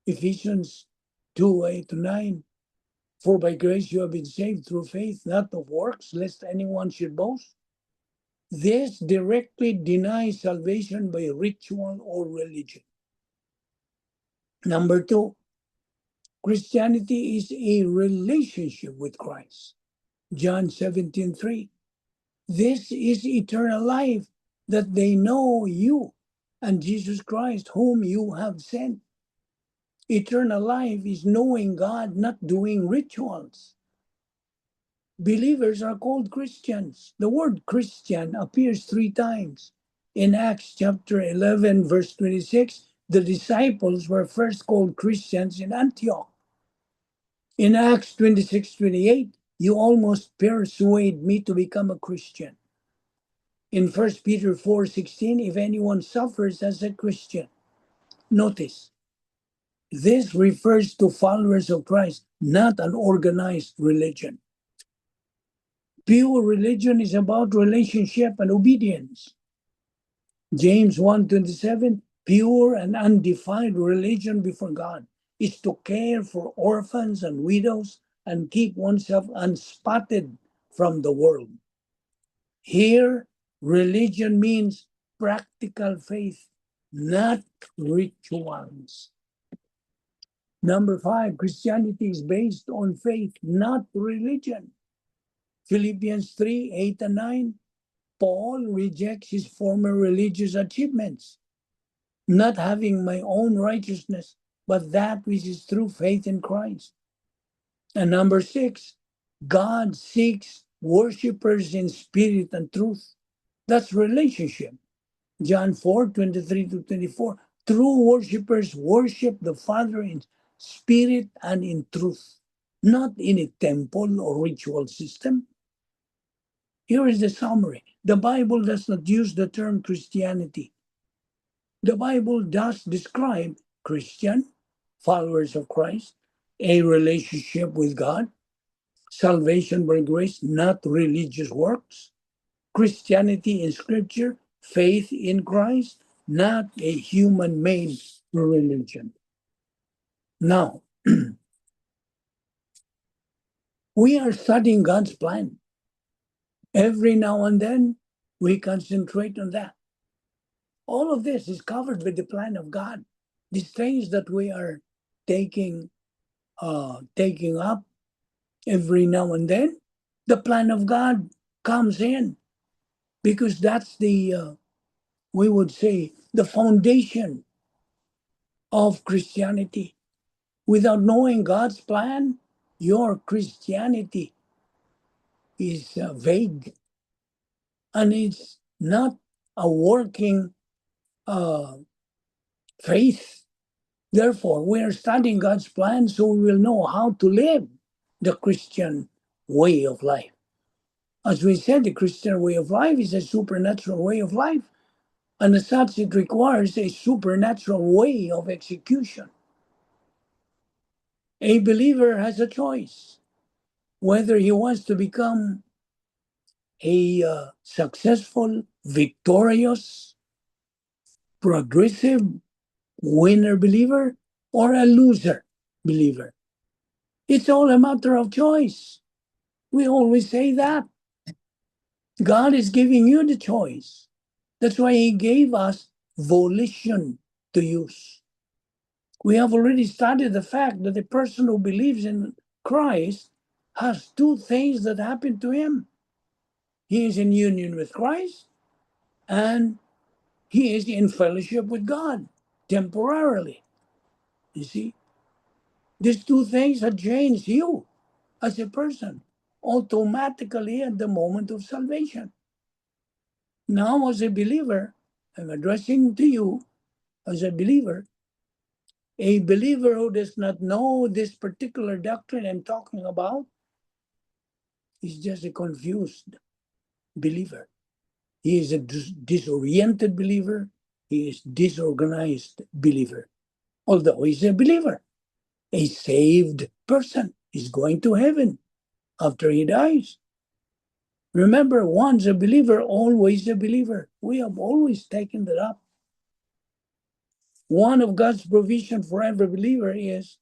Ephesians 2:8-9. For by grace you have been saved through faith, not of works, lest anyone should boast. This directly denies salvation by ritual or religion. Number two, Christianity is a relationship with Christ. John 17:3. This is eternal life, that they know you and Jesus Christ, whom you have sent. Eternal life is knowing God, not doing rituals. Believers are called Christians. The word Christian appears 3 times. In Acts chapter 11, verse 26, the disciples were first called Christians in Antioch. In Acts 26:28, you almost persuade me to become a Christian. In 1 Peter 4:16, if anyone suffers as a Christian, notice, this refers to followers of Christ, not an organized religion. Pure religion is about relationship and obedience. James 1:27, pure and undefiled religion before God is to care for orphans and widows and keep oneself unspotted from the world. Here, religion means practical faith, not rituals. Number 5, Christianity is based on faith, not religion. Philippians 3:8-9, Paul rejects his former religious achievements, not having my own righteousness, but that which is through faith in Christ. And number 6, God seeks worshipers in spirit and truth. That's relationship. John 4:23-24. True worshipers worship the Father in spirit and in truth, not in a temple or ritual system. Here is the summary. The Bible does not use the term Christianity. The Bible does describe Christian, followers of Christ, a relationship with God, salvation by grace, not religious works, Christianity in Scripture, faith in Christ, not a human-made religion. Now, we are studying God's plan. Every now and then, we concentrate on that. All of this is covered with the plan of God. These things that we are taking up every now and then, the plan of God comes in, because that's the, we would say, the foundation of Christianity. Without knowing God's plan, your Christianity is vague, and it's not a working faith. Therefore, we are studying God's plan so we will know how to live the Christian way of life. As we said, the Christian way of life is a supernatural way of life, and as such, it requires a supernatural way of execution. A believer has a choice whether he wants to become a successful, victorious, progressive, winner believer, or a loser believer. It's all a matter of choice. We always say that. God is giving you the choice. That's why He gave us volition to use. We have already studied the fact that a person who believes in Christ has 2 things that happen to him. He is in union with Christ, and he is in fellowship with God temporarily. You see, these 2 things have changed you as a person automatically at the moment of salvation. Now, as a believer, I'm addressing to you as a believer who does not know this particular doctrine I'm talking about is just a confused believer. He is a disoriented believer. He is disorganized believer. Although he's a believer, a saved person is going to heaven after he dies. Remember, once a believer, always a believer. We have always taken that up. One of God's provision for every believer is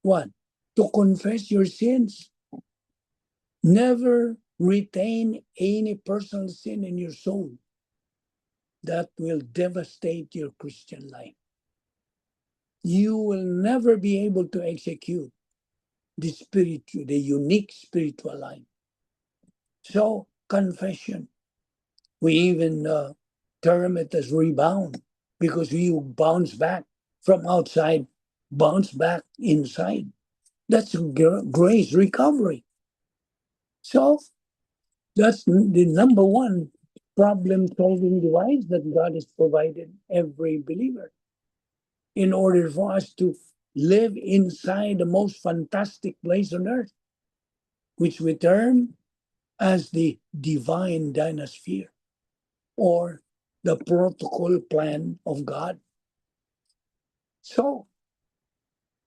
what? To confess your sins. Never retain any personal sin in your soul that will devastate your Christian life. You will never be able to execute the unique spiritual life. So, confession. We even term it as rebound because you bounce back from outside, bounce back inside. That's grace recovery. So, that's the number one problem-solving device that God has provided every believer in order for us to live inside the most fantastic place on earth, which we term as the divine dynasphere or the protocol plan of God. So,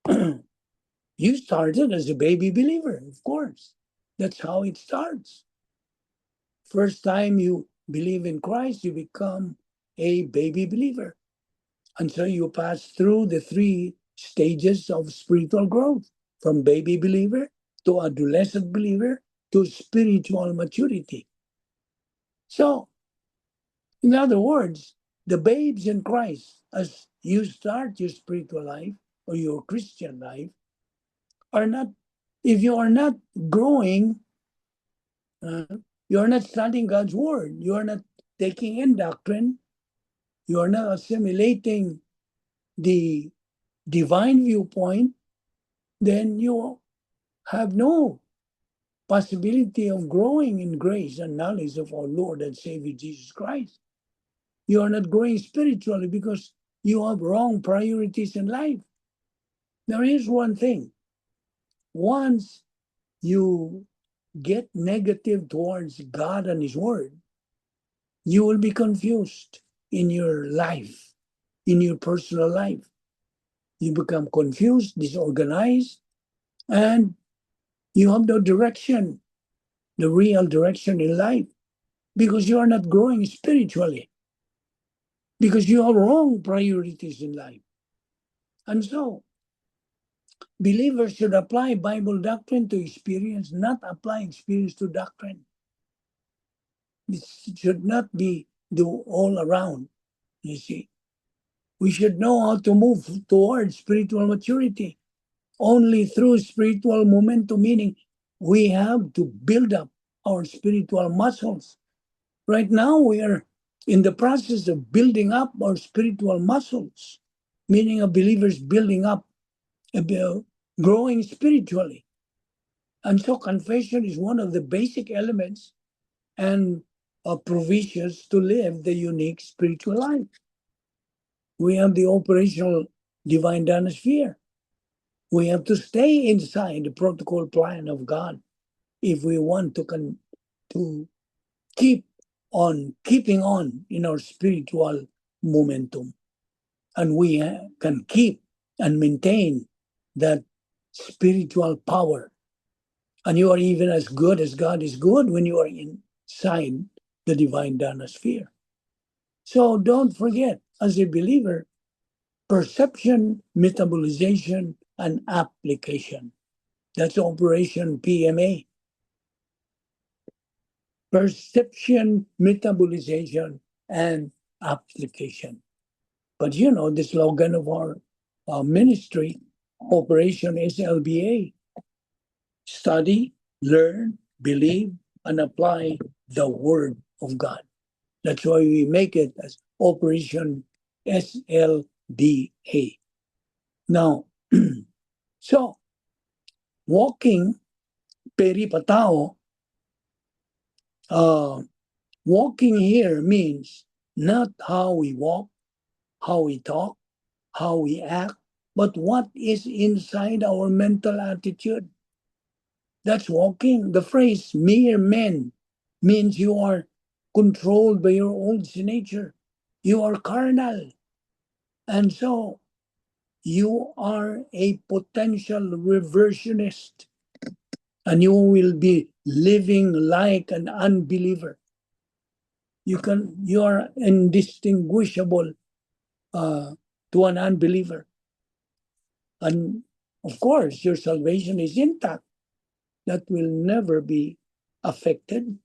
you started as a baby believer, of course. That's how it starts. First time you believe in Christ, you become a baby believer. And so you pass through the 3 stages of spiritual growth from baby believer to adolescent believer to spiritual maturity. So, in other words, the babes in Christ, as you start your spiritual life or your Christian life, are not, if you are not growing, you are not studying God's word, you are not taking in doctrine, you are not assimilating the divine viewpoint, then you have no possibility of growing in grace and knowledge of our Lord and Savior Jesus Christ. You are not growing spiritually because you have wrong priorities in life. There is one thing. Once you get negative towards God and His Word, you will be confused in your life, in your personal life. You become confused, disorganized, and you have no direction, the real direction in life, because you are not growing spiritually, because you have wrong priorities in life. And so, believers should apply Bible doctrine to experience, not apply experience to doctrine. It should not be do all around, you see. We should know how to move towards spiritual maturity. Only through spiritual momentum, meaning we have to build up our spiritual muscles. Right now, we are in the process of building up our spiritual muscles, meaning a believer's building up, growing spiritually. And so confession is one of the basic elements and provisions to live the unique spiritual life. We have the operational divine dynasphere. We have to stay inside the protocol plan of God if we want to keep on keeping on in our spiritual momentum. And we can keep and maintain that spiritual power. And you are even as good as God is good when you are inside the divine dynasphere. So don't forget, as a believer, perception, metabolization, and application. That's Operation PMA. Perception, metabolization, and application. But you know, the slogan of our ministry, Operation SLBA, study, learn, believe, and apply the Word of God. That's why we make it as Operation SLBA. Now, so walking peripatao, walking here means not how we walk, how we talk, how we act, but what is inside our mental attitude. That's walking. The phrase mere men means you are controlled by your old nature. You are carnal. And so you are a potential reversionist. and you will be living like an unbeliever. You are indistinguishable to an unbeliever. And of course, your salvation is intact. That will never be affected.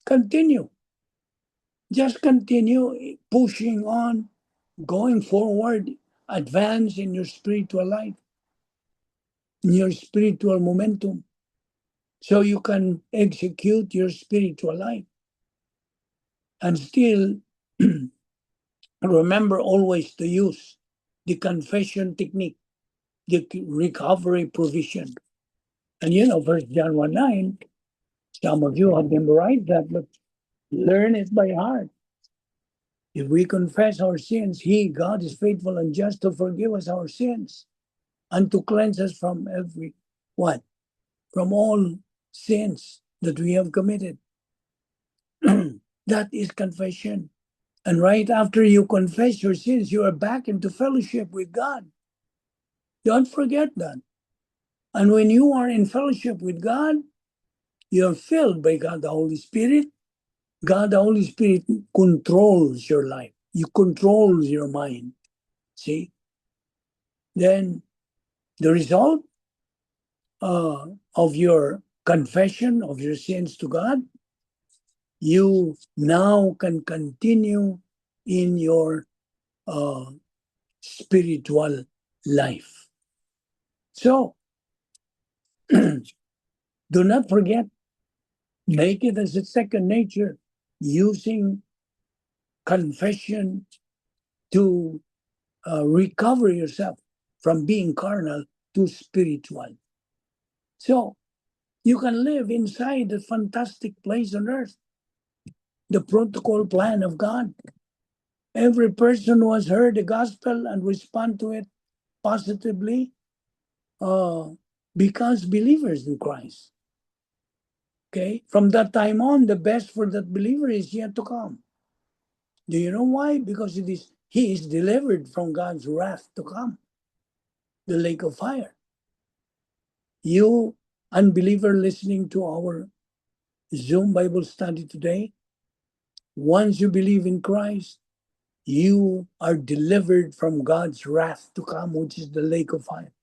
Continue. Just continue pushing on, going forward, advance in your spiritual life, in your spiritual momentum, so you can execute your spiritual life. And still, remember always to use the confession technique, the recovery provision. And 1 John 1:9, some of you have memorized that, but learn it by heart. If we confess our sins, God, is faithful and just to forgive us our sins and to cleanse us from every what? From all sins that we have committed. That is confession. And right after you confess your sins, you are back into fellowship with God. Don't forget that. And when you are in fellowship with God, you are filled by God the Holy Spirit. God the Holy Spirit controls your life. You control your mind. See? Then the result of your confession of your sins to God, you now can continue in your spiritual life. So, do not forget, make it as a second nature, using confession to recover yourself from being carnal to spiritual. So, you can live inside a fantastic place on earth, the protocol plan of God. Every person who has heard the gospel and respond to it positively becomes believers in Christ. Okay? From that time on, the best for that believer is yet to come. Do you know why? Because he is delivered from God's wrath to come, the lake of fire. You unbeliever listening to our Zoom Bible study today, once you believe in Christ, you are delivered from God's wrath to come, which is the lake of fire.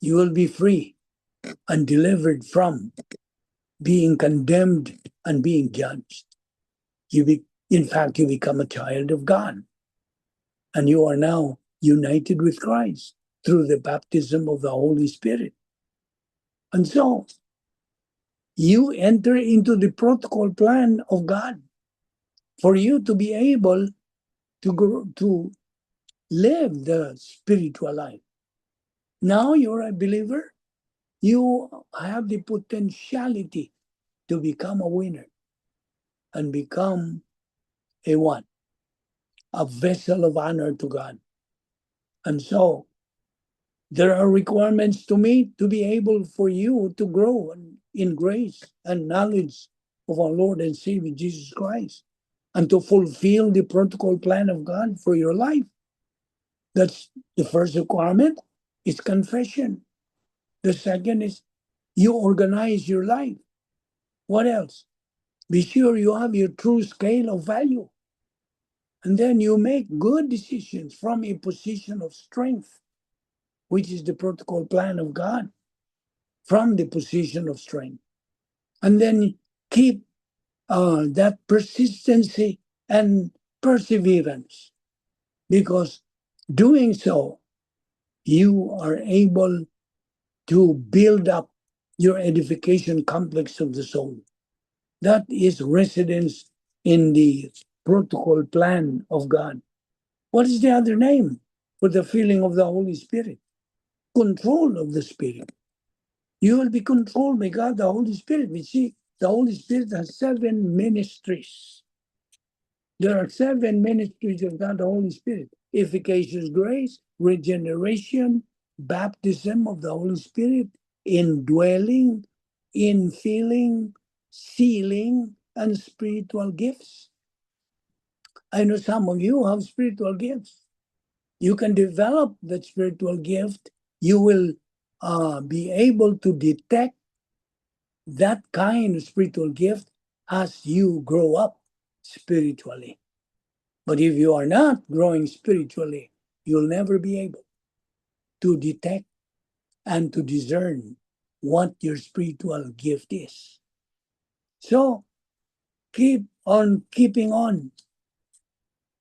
You will be free and delivered from being condemned and being judged. In fact, you become a child of God. And you are now united with Christ through the baptism of the Holy Spirit. And so, you enter into the protocol plan of God for you to be able to live the spiritual life. Now you're a believer. You have the potentiality to become a winner and become a what? A vessel of honor to God. And so there are requirements to meet to be able for you to grow in grace and knowledge of our Lord and Savior Jesus Christ and to fulfill the protocol plan of God for your life. That's the first requirement is confession. The second is you organize your life. What else? Be sure you have your true scale of value. And then you make good decisions from a position of strength, which is the protocol plan of God, from the position of strength. And then keep that persistency and perseverance, because doing so, you are able to build up your edification complex of the soul. That is residence in the protocol plan of God. What is the other name for the filling of the Holy Spirit? Control of the Spirit. You will be controlled by God, the Holy Spirit. We see the Holy Spirit has 7 ministries. There are 7 ministries of God, the Holy Spirit. Efficacious grace, regeneration, baptism of the Holy Spirit, indwelling, infilling, sealing, and spiritual gifts. I know some of you have spiritual gifts. You can develop that spiritual gift. You will be able to detect that kind of spiritual gift as you grow up spiritually. But if you are not growing spiritually, you'll never be able to detect and to discern what your spiritual gift is. So keep on keeping on.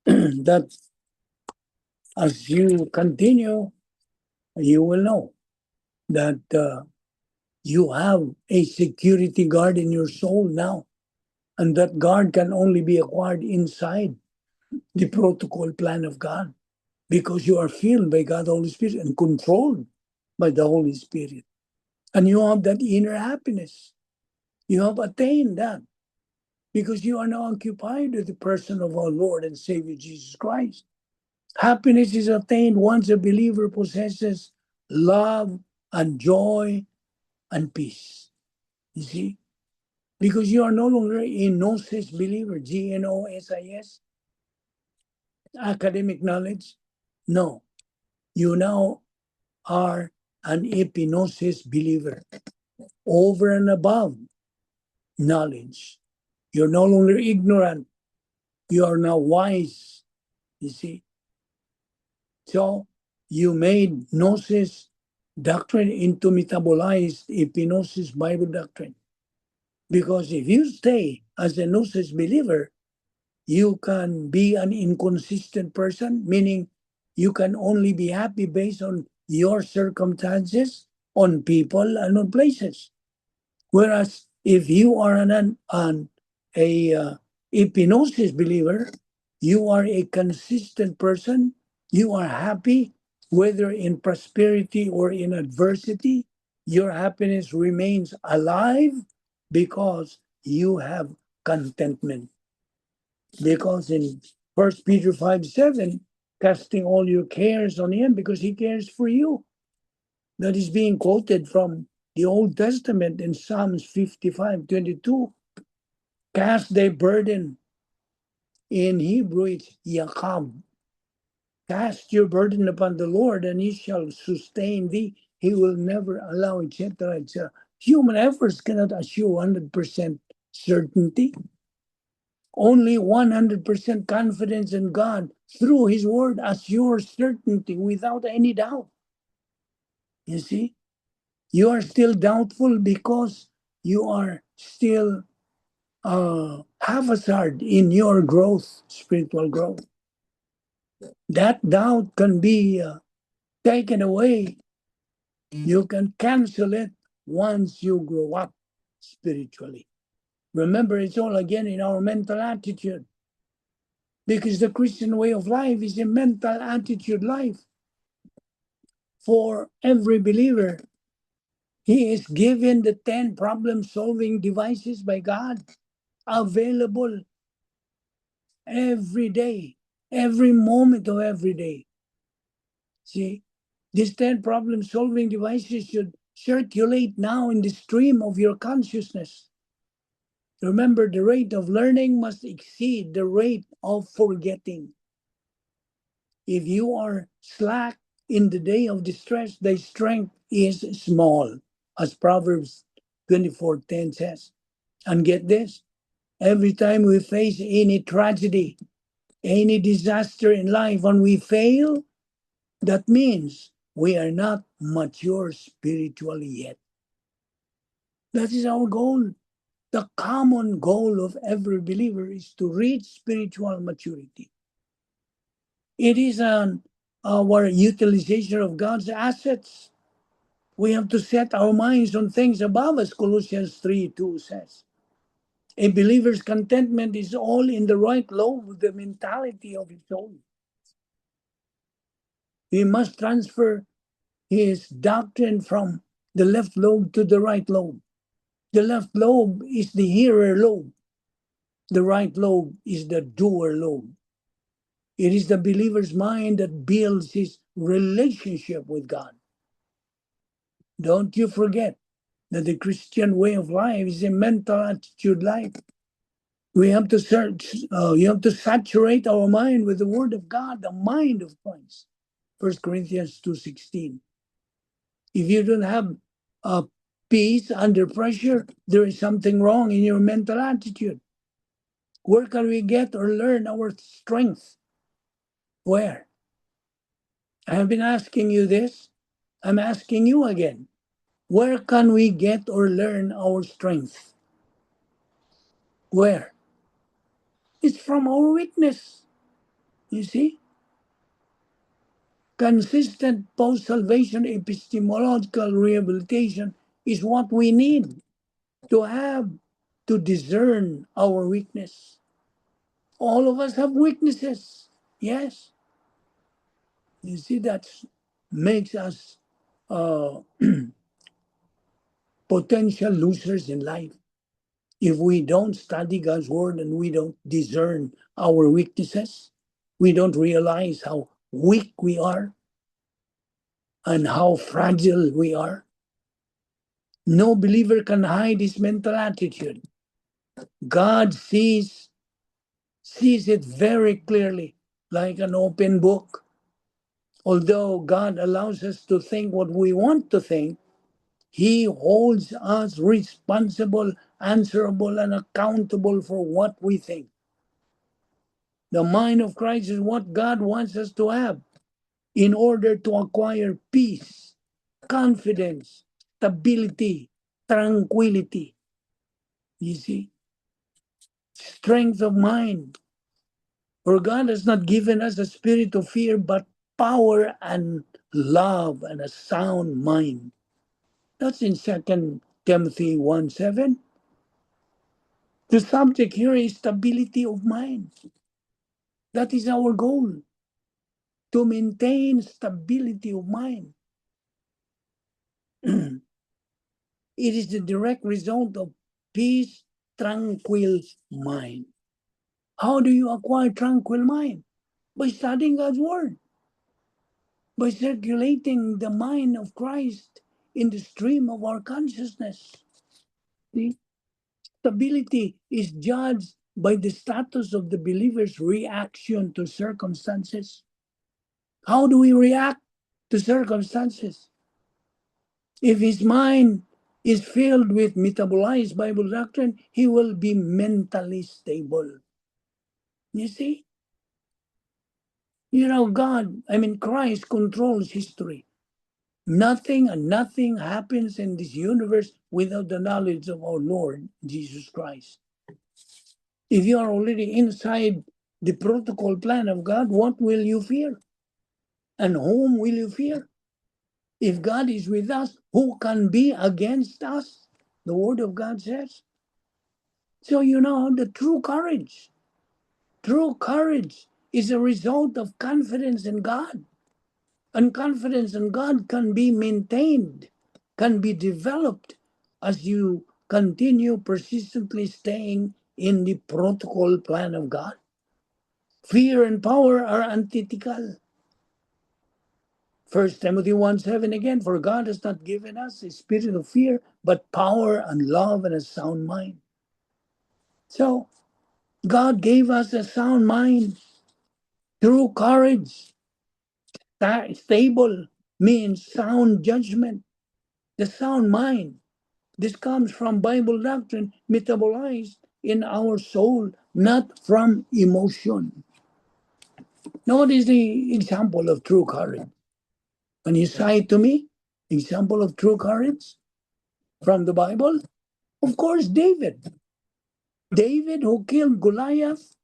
That as you continue, you will know that you have a security guard in your soul now. And that guard can only be acquired inside the protocol plan of God, because you are filled by God the Holy Spirit and controlled by the Holy Spirit. And you have that inner happiness. You have attained that because you are now occupied with the person of our Lord and Savior Jesus Christ. Happiness is attained once a believer possesses love and joy and peace. You see? Because you are no longer a gnosis believer, Gnosis, academic knowledge. No, you now are an epignosis believer, over and above knowledge. You're no longer ignorant. You are now wise, you see. So you made gnosis doctrine into metabolized epignosis Bible doctrine. Because if you stay as a gnosis believer, you can be an inconsistent person, meaning you can only be happy based on your circumstances, on people, and on places. Whereas if you are a epignosis believer, you are a consistent person. You are happy, whether in prosperity or in adversity. Your happiness remains alive because you have contentment. Because in 1 Peter 5:7, casting all your cares on him because he cares for you. That is being quoted from the Old Testament in Psalms 55:22. Cast thy burden. In Hebrew, it's Yacham. Cast your burden upon the Lord, and he shall sustain thee. He will never allow, etc., etc. Human efforts cannot assure 100% certainty. Only 100% confidence in God through his word assures certainty without any doubt. You see? You are still doubtful because you are still haphazard in your growth, spiritual growth. That doubt can be taken away. You can cancel it once you grow up spiritually. Remember, it's all again in our mental attitude. Because the Christian way of life is a mental attitude life. For every believer, he is given the 10 problem-solving devices by God, available every day, every moment of every day. See, these 10 problem-solving devices should circulate now in the stream of your consciousness. Remember, the rate of learning must exceed the rate of forgetting. If you are slack in the day of distress, thy strength is small, as Proverbs 24:10 says. And get this, every time we face any tragedy, any disaster in life, when we fail, that means we are not mature spiritually yet. That is our goal. The common goal of every believer is to reach spiritual maturity. It is our utilization of God's assets. We have to set our minds on things above, as Colossians 3:2 says. A believer's contentment is all in the right lobe with the mentality of his soul. He must transfer his doctrine from the left lobe to the right lobe. The left lobe is the hearer lobe. The right lobe is the doer lobe. It is the believer's mind that builds his relationship with God. Don't you forget that the Christian way of life is a mental attitude life. We have to you have to saturate our mind with the word of God, the mind of Christ. 1 Corinthians 2:16. If you don't have peace under pressure, there is something wrong in your mental attitude. Where can we get or learn our strength? Where? I have been asking you this. I'm asking you again. Where can we get or learn our strength? Where? It's from our weakness. You see? Consistent post-salvation epistemological rehabilitation is what we need to have to discern our weakness. All of us have weaknesses. Yes. You see, that makes us potential losers in life. If we don't study God's word and we don't discern our weaknesses, we don't realize how weak we are and how fragile we are. No believer can hide his mental attitude. God sees it very clearly, like an open book. Although God allows us to think what we want to think, He holds us responsible, answerable, and accountable for what we think. The mind of Christ is what God wants us to have in order to acquire peace, confidence, stability, tranquility. You see? Strength of mind. For God has not given us a spirit of fear, but power and love and a sound mind. That's in 2 Timothy 1:7. The subject here is stability of mind. That is our goal, to maintain stability of mind. It is the direct result of peace, tranquil mind. How do you acquire tranquil mind? By studying God's word, by circulating the mind of Christ in the stream of our consciousness. See? Stability is judged by the status of the believer's reaction to circumstances. How do we react to circumstances? If his mind is filled with metabolized Bible doctrine, he will be mentally stable. You see? Christ controls history. Nothing and nothing happens in this universe without the knowledge of our Lord Jesus Christ. If you are already inside the protocol plan of God, what will you fear? And whom will you fear? If God is with us, who can be against us? The Word of God says. So the true courage. True courage is a result of confidence in God. And confidence in God can be maintained, can be developed as you continue persistently staying in the protocol plan of God. Fear and power are antithetical. 1 Timothy 1:7 again, for God has not given us a spirit of fear, but power and love and a sound mind. So, God gave us a sound mind through courage. Stable means sound judgment. The sound mind. This comes from Bible doctrine metabolized in our soul, not from emotion. Now, what is the example of true courage? Can you cite to me example of true courage from the Bible? Of course, David. David who killed Goliath.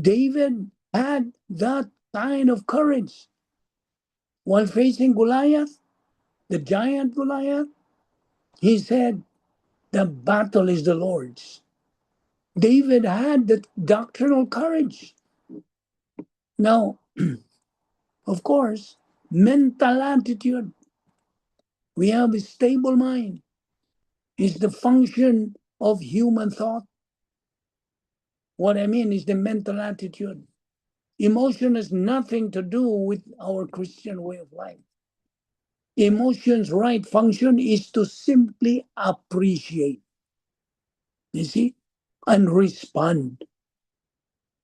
David had that kind of courage while facing Goliath, the giant Goliath. He said, the battle is the Lord's. David had the doctrinal courage. Now, of course, mental attitude. We have a stable mind. Is the function of human thought. What I mean is the mental attitude. Emotion has nothing to do with our Christian way of life. Emotion's right function is to simply appreciate, you see, and respond.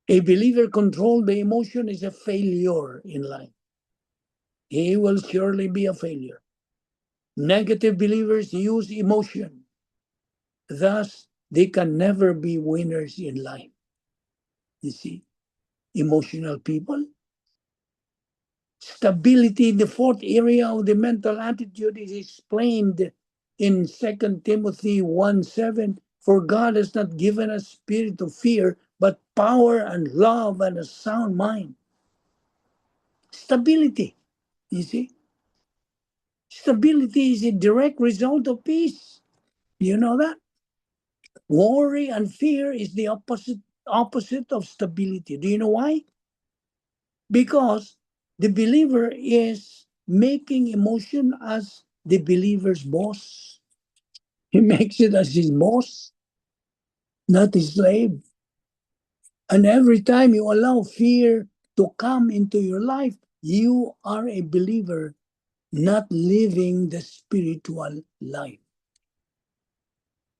A believer controlled the emotion is a failure in life. He will surely be a failure. Negative believers use emotion. Thus, they can never be winners in life. You see, emotional people. Stability, the fourth area of the mental attitude, is explained in 2 Timothy 1:7. For God has not given us spirit of fear, but power and love and a sound mind. Stability, you see. Stability is a direct result of peace. You know that? Worry and fear is the opposite of stability. Do you know why? Because the believer is making emotion as the believer's boss. He makes it as his boss, not his slave. And every time you allow fear to come into your life, you are a believer not living the spiritual life.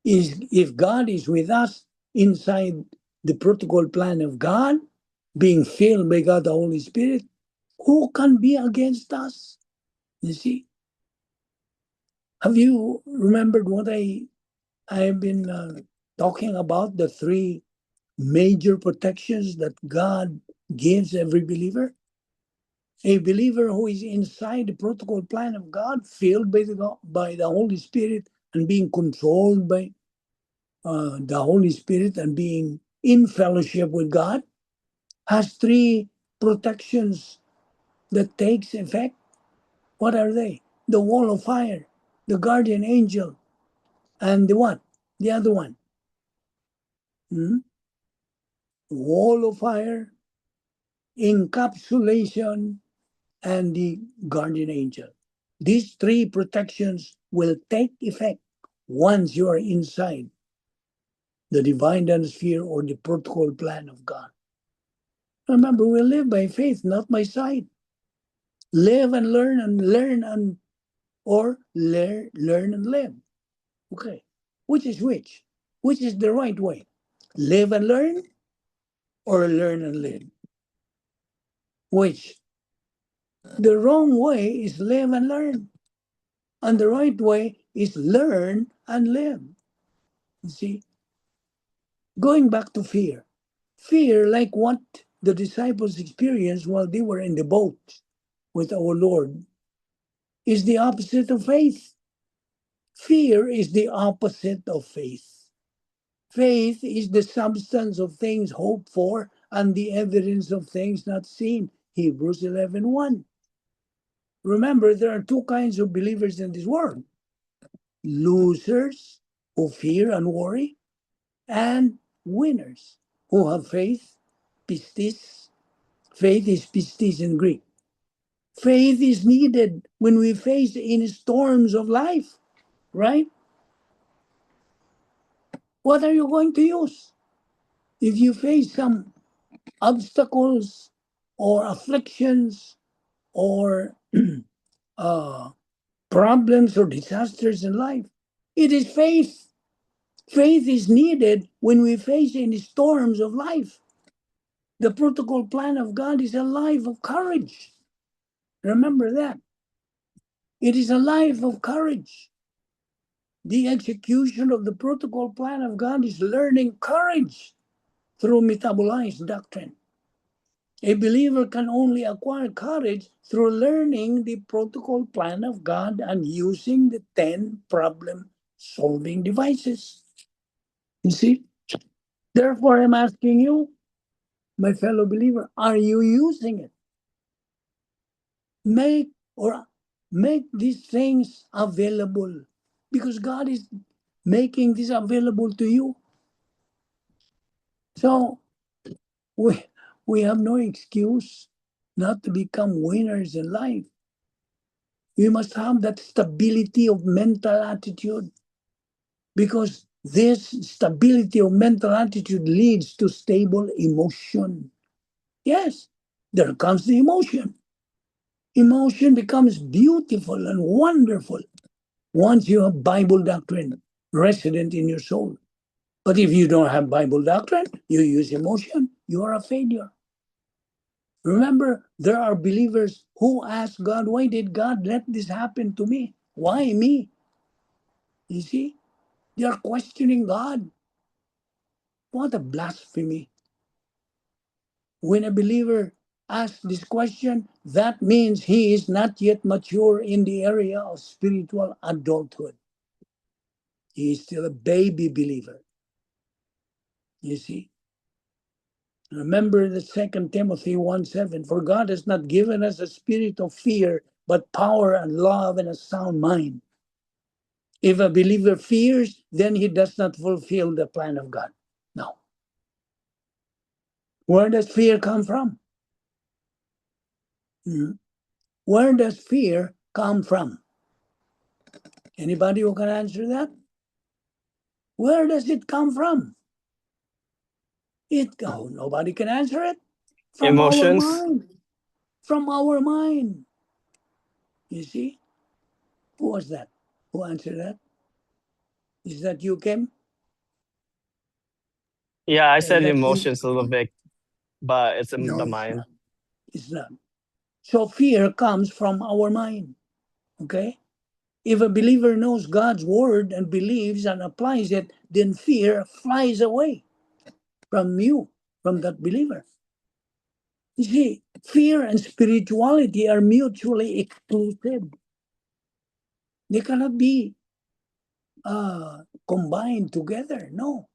If God is with us inside the protocol plan of God, being filled by God the Holy Spirit, who can be against us? You see? Have you remembered what I've been talking about, the three major protections that God gives every believer? A believer who is inside the protocol plan of God, filled by the Holy Spirit and being controlled by the Holy Spirit and being in fellowship with God, has three protections that takes effect. What are they? The wall of fire, the guardian angel, and the what? The other one. Wall of fire, encapsulation, and the guardian angel. These three protections will take effect once you are inside the divine atmosphere or the protocol plan of God. Remember, we live by faith, not by sight. Live and learn or learn and live. Okay. Which is which? Which is the right way? Live and learn or learn and live? Which? The wrong way is live and learn. And the right way is learn and live. You see? Going back to fear. Fear, like what the disciples experienced while they were in the boat with our Lord, is the opposite of faith. Fear is the opposite of faith. Faith is the substance of things hoped for and the evidence of things not seen. Hebrews 11:1. Remember, there are two kinds of believers in this world. Losers who fear and worry, and winners who have faith, pistis. Faith is pistis in Greek. Faith is needed when we face in storms of life, right? What are you going to use? If you face some obstacles or afflictions or problems or disasters in life, it is faith. Faith is needed when we face any storms of life. The protocol plan of God is a life of courage. Remember that. It is a life of courage. The execution of the protocol plan of God is learning courage through metabolized doctrine. A believer can only acquire courage through learning the protocol plan of God and using the 10 problem-solving devices. You see? Therefore, I'm asking you, my fellow believer, are you using it? Make these things available, because God is making this available to you. So we have no excuse not to become winners in life. We must have that stability of mental attitude, because this stability of mental attitude leads to stable emotion. Yes, there comes the emotion. Emotion becomes beautiful and wonderful once you have Bible doctrine resident in your soul. But if you don't have Bible doctrine, you use emotion, you are a failure. Remember, there are believers who ask God, why did God let this happen to me? Why me? You see, they are questioning God. What a blasphemy. When a believer asks this question, that means he is not yet mature in the area of spiritual adulthood. He is still a baby believer. You see? Remember the 2 Timothy 1:7, for God has not given us a spirit of fear, but power and love and a sound mind. If a believer fears, then he does not fulfill the plan of God. No. Where does fear come from? Where does fear come from? Anybody who can answer that? Where does it come from? Nobody can answer it. From Emotions. our mind. From our mind. You see? Who was that? Who answered that? Is that you, Kim? Yeah, I said That's emotions, Ludovic, but it's in No, the it's mind. not. It's not. So fear comes from our mind. Okay? If a believer knows God's word and believes and applies it, then fear flies away from you, from that believer. You see, fear and spirituality are mutually exclusive. They cannot be combined together. No,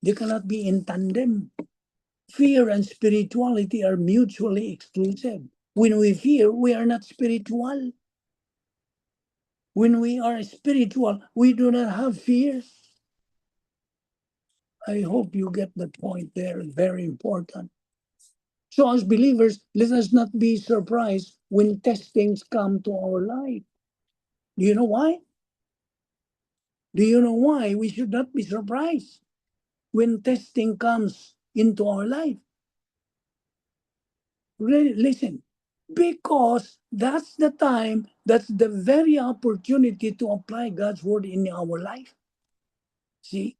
they cannot be in tandem. Fear and spirituality are mutually exclusive. When we fear, we are not spiritual. When we are spiritual, we do not have fear. I hope you get the point there. It's very important. So, as believers, let us not be surprised when testings come to our life. Do you know why? Do you know why we should not be surprised when testing comes into our life? Really, listen, because that's the time, that's the very opportunity to apply God's word in our life. See?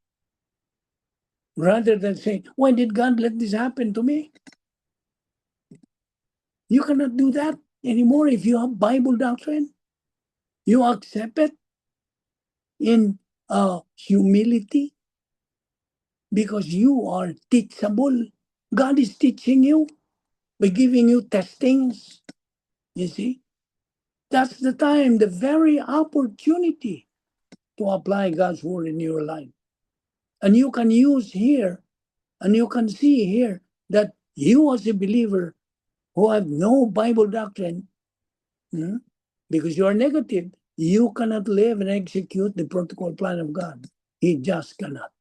Rather than saying, why did God let this happen to me? You cannot do that anymore if you have Bible doctrine. You accept it in humility because you are teachable. God is teaching you by giving you testings. You see? That's the time, the very opportunity to apply God's word in your life. And you can use here, and you can see here that you as a believer who have no Bible doctrine, because you are negative, you cannot live and execute the protocol plan of God. He just cannot.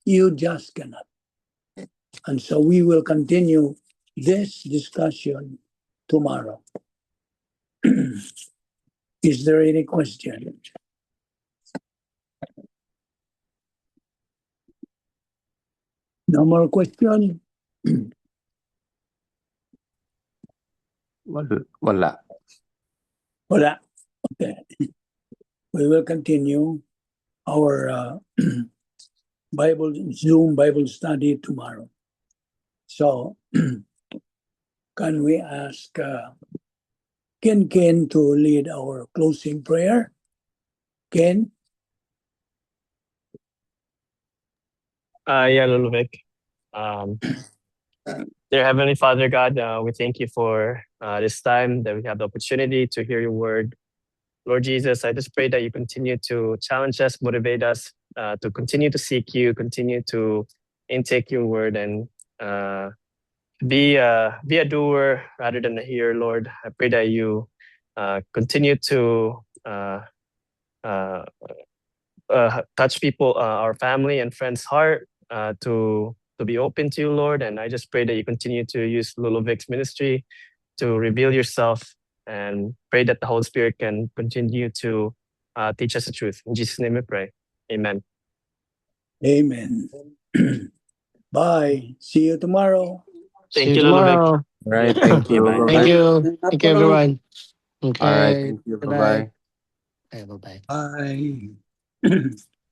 You just cannot. And so we will continue this discussion tomorrow. Is there any question? No more question? Wala. Wala. Okay. We will continue our Zoom Bible study tomorrow. So, can we ask Ken to lead our closing prayer? Ken? Yeah, Ludovic. Dear Heavenly Father God, we thank you for this time that we have the opportunity to hear your word. Lord Jesus, I just pray that you continue to challenge us, motivate us to continue to seek you, continue to intake your word, and be a doer rather than a hearer, Lord. I pray that you continue to touch people, our family and friends' heart to be open to you, Lord. And I just pray that you continue to use Lulovic's ministry to reveal yourself, and pray that the Holy Spirit can continue to teach us the truth. In Jesus' name we pray. Amen. Amen. Bye. See you tomorrow. Thank See you you, Lulovic. tomorrow. All right. Thank you. Bye-bye. Thank Bye-bye. you. Thank you, everyone. All right. Okay. Thank you. Good night. Bye-bye. Okay, bye-bye. Bye.